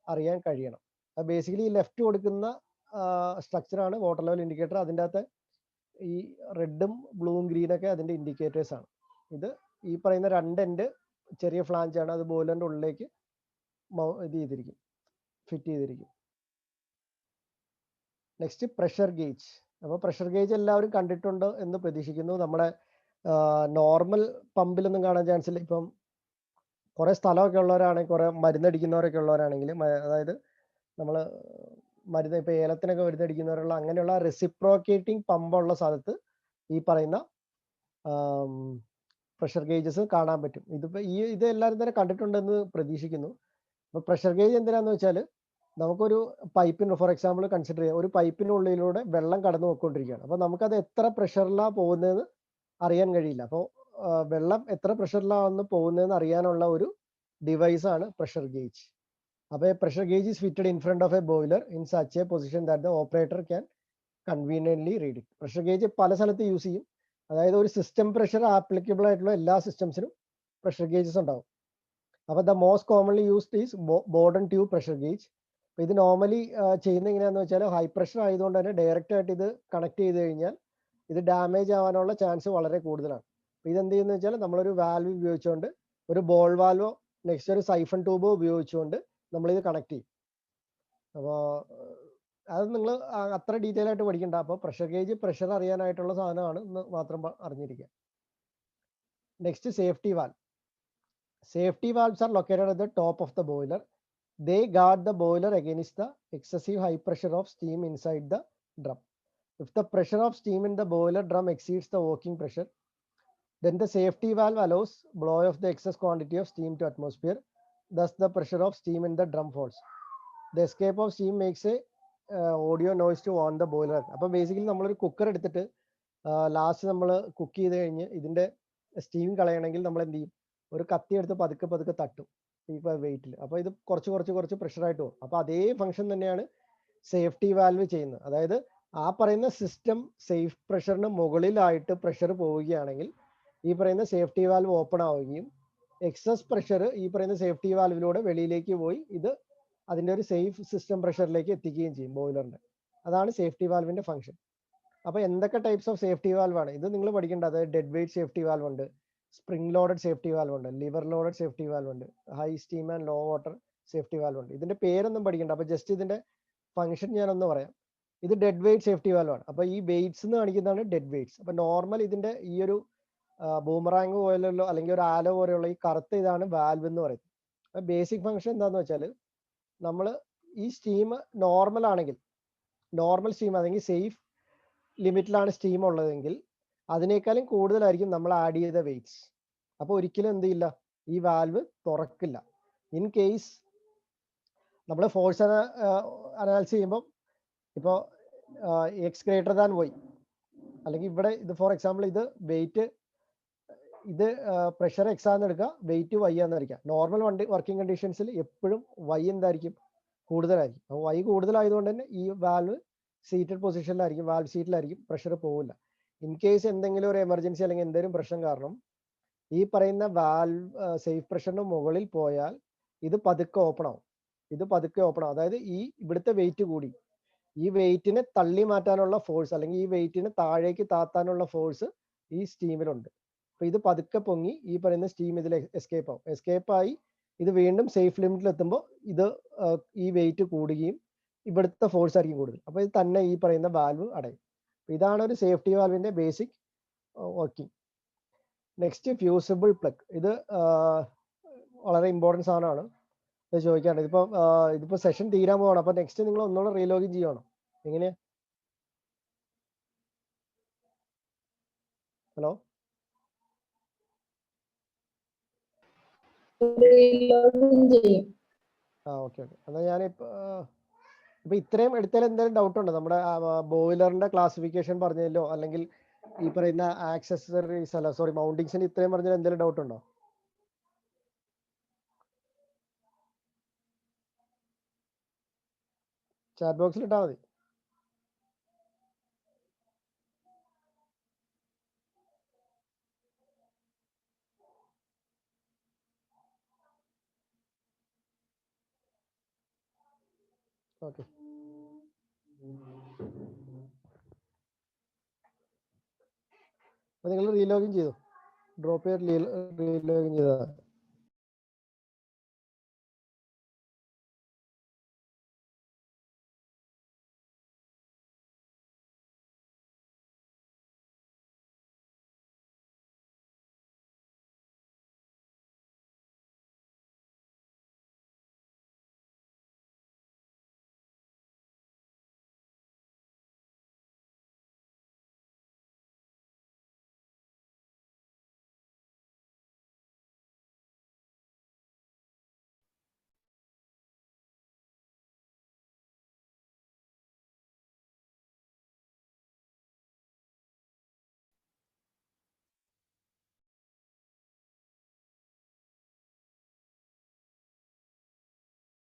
അറിയാൻ കഴിയണം. ബേസിക്കലി ലെഫ്റ്റ് കൊടുക്കുന്ന സ്ട്രക്ചറാണ് വാട്ടർ ലെവൽ ഇൻഡിക്കേറ്റർ. അതിൻ്റെ അകത്ത് ഈ റെഡും ബ്ലൂവും ഗ്രീനൊക്കെ അതിൻ്റെ ഇൻഡിക്കേറ്റേഴ്സ് ആണ്. ഇത് ഈ പറയുന്ന 2 എൻഡ് ചെറിയ ഫ്ലാഞ്ച് ആണ്. അത് ബോയിലറിൻ്റെ ഉള്ളിലേക്ക് ഇത് ചെയ്തിരിക്കും, ഫിറ്റ് ചെയ്തിരിക്കും. Next pressure gauge. അപ്പോൾ പ്രഷർ ഗേജ് എല്ലാവരും കണ്ടിട്ടുണ്ട് എന്ന് പ്രതീക്ഷിക്കുന്നു. നമ്മുടെ നോർമൽ പമ്പിലൊന്നും കാണാൻ ചാൻസ് ഇല്ല. ഇപ്പം കുറേ സ്ഥലമൊക്കെ ഉള്ളവരാണെങ്കിൽ, കുറേ മരുന്നടിക്കുന്നവരൊക്കെ ഉള്ളവരാണെങ്കിൽ, അതായത് നമ്മൾ മരുന്ന് ഇപ്പോൾ ഏലത്തിനൊക്കെ മരുന്നടിക്കുന്നവരുള്ള അങ്ങനെയുള്ള റെസിപ്രോക്കേറ്റിംഗ് പമ്പുള്ള സ്ഥലത്ത് ഈ പറയുന്ന പ്രഷർ ഗേജസ് കാണാൻ പറ്റും. ഇതിപ്പോൾ ഇത് എല്ലാവരും തന്നെ കണ്ടിട്ടുണ്ടെന്ന് പ്രതീക്ഷിക്കുന്നു. അപ്പോൾ പ്രഷർ ഗേജ് എന്തിനാന്ന് വെച്ചാൽ, നമുക്കൊരു പൈപ്പിന് ഫോർ എക്സാമ്പിൾ കൺസിഡർ ചെയ്യാം. ഒരു പൈപ്പിനുള്ളിലൂടെ വെള്ളം കടന്നു പോയിക്കൊണ്ടിരിക്കുകയാണ്. അപ്പോൾ നമുക്കത് എത്ര പ്രഷറിലാണ് പോകുന്നതെന്ന് അറിയാൻ കഴിയില്ല. അപ്പോൾ വെള്ളം എത്ര പ്രഷറിലാണ് പോകുന്നതെന്ന് അറിയാനുള്ള ഒരു ഡിവൈസാണ് പ്രഷർ ഗേജ്. അപ്പോൾ pressure gauge is fitted in front of a boiler in such a position that the operator can conveniently read it. Pressure gauge പല സ്ഥലത്ത് യൂസ് ചെയ്യും. അതായത് ഒരു സിസ്റ്റം പ്രഷർ ആപ്ലിക്കബിൾ ആയിട്ടുള്ള എല്ലാ സിസ്റ്റംസിനും പ്രഷർ ഗേജസ് ഉണ്ടാവും. അപ്പോൾ the most commonly used is Bourdon tube pressure gauge. അപ്പോൾ ഇത് നോർമലി ചെയ്യുന്ന എങ്ങനെയാണെന്ന് വെച്ചാൽ, ഹൈ പ്രഷർ ആയതുകൊണ്ട് തന്നെ ഡയറക്റ്റ് ആയിട്ട് ഇത് കണക്ട് ചെയ്ത് കഴിഞ്ഞാൽ ഇത് ഡാമേജ് ആവാനുള്ള ചാൻസ് വളരെ കൂടുതലാണ്. അപ്പോൾ ഇതെന്ത് ചെയ്യുന്നത് വെച്ചാൽ, നമ്മളൊരു വാൽവ് ഉപയോഗിച്ചുകൊണ്ട്, ഒരു ബോൾ വാൽവോ നെക്സ്റ്റ് ഒരു സൈഫൺ ട്യൂബോ ഉപയോഗിച്ചുകൊണ്ട് നമ്മളിത് കണക്ട് ചെയ്യും. അപ്പോൾ അത് നിങ്ങൾ അത്ര ഡീറ്റെയിൽ ആയിട്ട് പഠിക്കണ്ട. അപ്പോൾ പ്രഷർ ഗേജ് പ്രഷർ അറിയാനായിട്ടുള്ള സാധനമാണ് എന്ന് മാത്രം അറിഞ്ഞിരിക്കുക. Next safety valve. Safety valves are located at the top of the boiler. They guard the boiler against the excessive high pressure of steam inside the drum. If the pressure of steam in the boiler drum exceeds the working pressure, then the safety valve allows blow of the excess quantity of steam to atmosphere. Thus, the pressure of steam in the drum falls. The escape of steam makes a audio noise to warn the boiler. അപ്പോൾ basically നമ്മളൊരു cooker എടുത്തിട്ട് last നമ്മൾ cook ചെയ്ത് കഴിഞ്ഞ് ഇതിൻ്റെ steam കളയണമെങ്കിൽ നമ്മൾ എന്ത് ചെയ്യും, ഒരു കത്തി എടുത്ത് പതുക്കെ പതുക്കെ തട്ടും ഈ വെയിറ്റിൽ. അപ്പോൾ ഇത് കുറച്ച് പ്രഷറായിട്ട് പോകും. അപ്പോൾ അതേ ഫംഗ്ഷൻ തന്നെയാണ് സേഫ്റ്റി വാൽവ് ചെയ്യുന്നത്. അതായത് ആ പറയുന്ന സിസ്റ്റം സേഫ് പ്രഷറിന് മുകളിലായിട്ട് പ്രഷർ പോവുകയാണെങ്കിൽ ഈ പറയുന്ന സേഫ്റ്റി വാൽവ് ഓപ്പൺ ആവുകയും എക്സസ് പ്രഷർ ഈ പറയുന്ന സേഫ്റ്റി വാൽവിലൂടെ വെളിയിലേക്ക് പോയി ഇത് അതിൻ്റെ ഒരു സേഫ് സിസ്റ്റം പ്രഷറിലേക്ക് എത്തിക്കുകയും ചെയ്യും ബോയിലറിൻ്റെ. അതാണ് സേഫ്റ്റി വാൽവിൻ്റെ ഫംഗ്ഷൻ. അപ്പോൾ എന്തൊക്കെ ടൈപ്സ് ഓഫ് സേഫ്റ്റി വാൽവ് ആണ് ഇത് നിങ്ങൾ പഠിക്കേണ്ടത്? അതായത് ഡെഡ് വെയിറ്റ് സേഫ്റ്റി വാൽവ് ഉണ്ട്, സ്പ്രിംഗ് ലോഡഡ് സേഫ്റ്റി വാൽവ് ഉണ്ട്, ലിവർ ലോഡഡ് സേഫ്റ്റി വാൽവ് ഉണ്ട്, high steam and low water safety valve ഉണ്ട്. ഇതിന്റെ പേരൊന്നും പഠിക്കണ്ട. അപ്പോൾ ജസ്റ്റ് ഇതിന്റെ ഫംഗ്ഷൻ ഞാനൊന്ന് പറയാം. ഇത് ഡെഡ് വെയിറ്റ് സേഫ്റ്റി വാൽവ് ആണ്. അപ്പോൾ ഈ വെയിറ്റ്സ് എന്ന് കാണിക്കുന്നതാണ് ഡെഡ് വെയിറ്റ്സ്. അപ്പോൾ നോർമൽ ഇതിന്റെ ഈ ഒരു ബൂമറാങ് പോലെയുള്ള അല്ലെങ്കിൽ ഒരു ആലോ പോലെയുള്ള ഈ കറുത്ത ഇതാണ് വാൽവ് എന്ന് പറയുന്നത്. അപ്പോൾ ബേസിക് ഫംഗ്ഷൻ എന്താന്ന് വെച്ചാൽ, നമ്മൾ ഈ സ്റ്റീം നോർമൽ ആണെങ്കിൽ, നോർമൽ സ്റ്റീം അല്ലെങ്കിൽ സേഫ് ലിമിറ്റിലാണ് സ്റ്റീം ഉള്ളതെങ്കിൽ അതിനേക്കാളും കൂടുതലായിരിക്കും നമ്മൾ ആഡ് ചെയ്ത വെയിറ്റ്സ്. അപ്പോൾ ഒരിക്കലും എന്ത് ചെയ്യില്ല, ഈ വാൽവ് തുറക്കില്ല. ഇൻ കേസ് നമ്മൾ ഫോഴ്സ് അനാലിസ് ചെയ്യുമ്പോൾ ഇപ്പോൾ എക്സ് ഗ്രേറ്റർ ദാൻ വൈ, അല്ലെങ്കിൽ ഇവിടെ ഇത് ഫോർ എക്സാമ്പിൾ ഇത് വെയിറ്റ്, ഇത് പ്രഷർ എക്സ് ആണെന്ന് എടുക്കുക, വെയിറ്റ് വൈ ആണെന്ന് വരയ്ക്കുക. നോർമൽ വർക്കിംഗ് കണ്ടീഷൻസിൽ എപ്പോഴും വൈ എന്തായിരിക്കും, കൂടുതലായിരിക്കും. അപ്പോൾ വൈ കൂടുതലായതുകൊണ്ട് തന്നെ ഈ വാൽവ് സീറ്റഡ് പൊസിഷനിലായിരിക്കും, വാൽവ് സീറ്റിലായിരിക്കും, പ്രഷർ പോവില്ല. ഇൻ കേസ് എന്തെങ്കിലും ഒരു എമർജൻസി അല്ലെങ്കിൽ എന്തെങ്കിലും പ്രശ്നം കാരണം ഈ പറയുന്ന വാൽവ് സേഫ് പ്രഷറിന് മുകളിൽ പോയാൽ ഇത് പതുക്കെ ഓപ്പൺ ആവും. ഇത് പതുക്കെ ഓപ്പൺ ആവും. അതായത് ഈ ഇവിടുത്തെ വെയിറ്റ് കൂടി, ഈ വെയിറ്റിനെ തള്ളി മാറ്റാനുള്ള ഫോഴ്സ് അല്ലെങ്കിൽ ഈ വെയിറ്റിനെ താഴേക്ക് താത്താനുള്ള ഫോഴ്സ് ഈ സ്റ്റീമിലുണ്ട്. അപ്പൊ ഇത് പതുക്കെ പൊങ്ങി ഈ പറയുന്ന സ്റ്റീം ഇതിൽ എസ്കേപ്പ് ആവും. എസ്കേപ്പ് ആയി ഇത് വീണ്ടും സേഫ് ലിമിറ്റിൽ എത്തുമ്പോൾ ഇത് ഈ വെയിറ്റ് കൂടുകയും ഇവിടുത്തെ ഫോഴ്സ് ആയിരിക്കും കൂടുതൽ. അപ്പൊ ഇത് തന്നെ ഈ പറയുന്ന വാൽവ് അടയും. ഇതാണ് ഒരു സേഫ്റ്റി വാൽവിന്റെ basic working. Next fusible plug. ഇത് വളരെ ഇമ്പോർട്ടൻസ് സാധനമാണ്. ഇത് ചോദിക്കാണ്ട് ഇതിപ്പോ സെഷൻ തീരാൻ പോവാണ്. അപ്പൊ നെക്സ്റ്റ് നിങ്ങൾ ഒന്നുകൂടെ റീലോഗിൻ ചെയ്യണം. എങ്ങനെയാ? Hello, okay. എന്നാൽ ഞാനിപ്പോ ഇത്രയും എടുത്താൽ എന്തെങ്കിലും ഡൗട്ട് ഉണ്ടോ? നമ്മുടെ ബോയിലറിന്റെ ക്ലാസിഫിക്കേഷൻ പറഞ്ഞതിലോ അല്ലെങ്കിൽ ഈ പറയുന്ന ആക്സസറീസ് അല്ല സോറി മൗണ്ടിങ്സിന് ഇത്രയും പറഞ്ഞാൽ എന്തെങ്കിലും ഡൗട്ട് ഉണ്ടോ? ചാറ്റ് ബോക്സിൽ ഇട്ടാൽ മതി. ഓക്കെ, നിങ്ങൾ റീലോഗിൻ ചെയ്തു, ഡ്രോപ്പ് ചെയ്ത് റീലോഗിൻ ചെയ്താൽ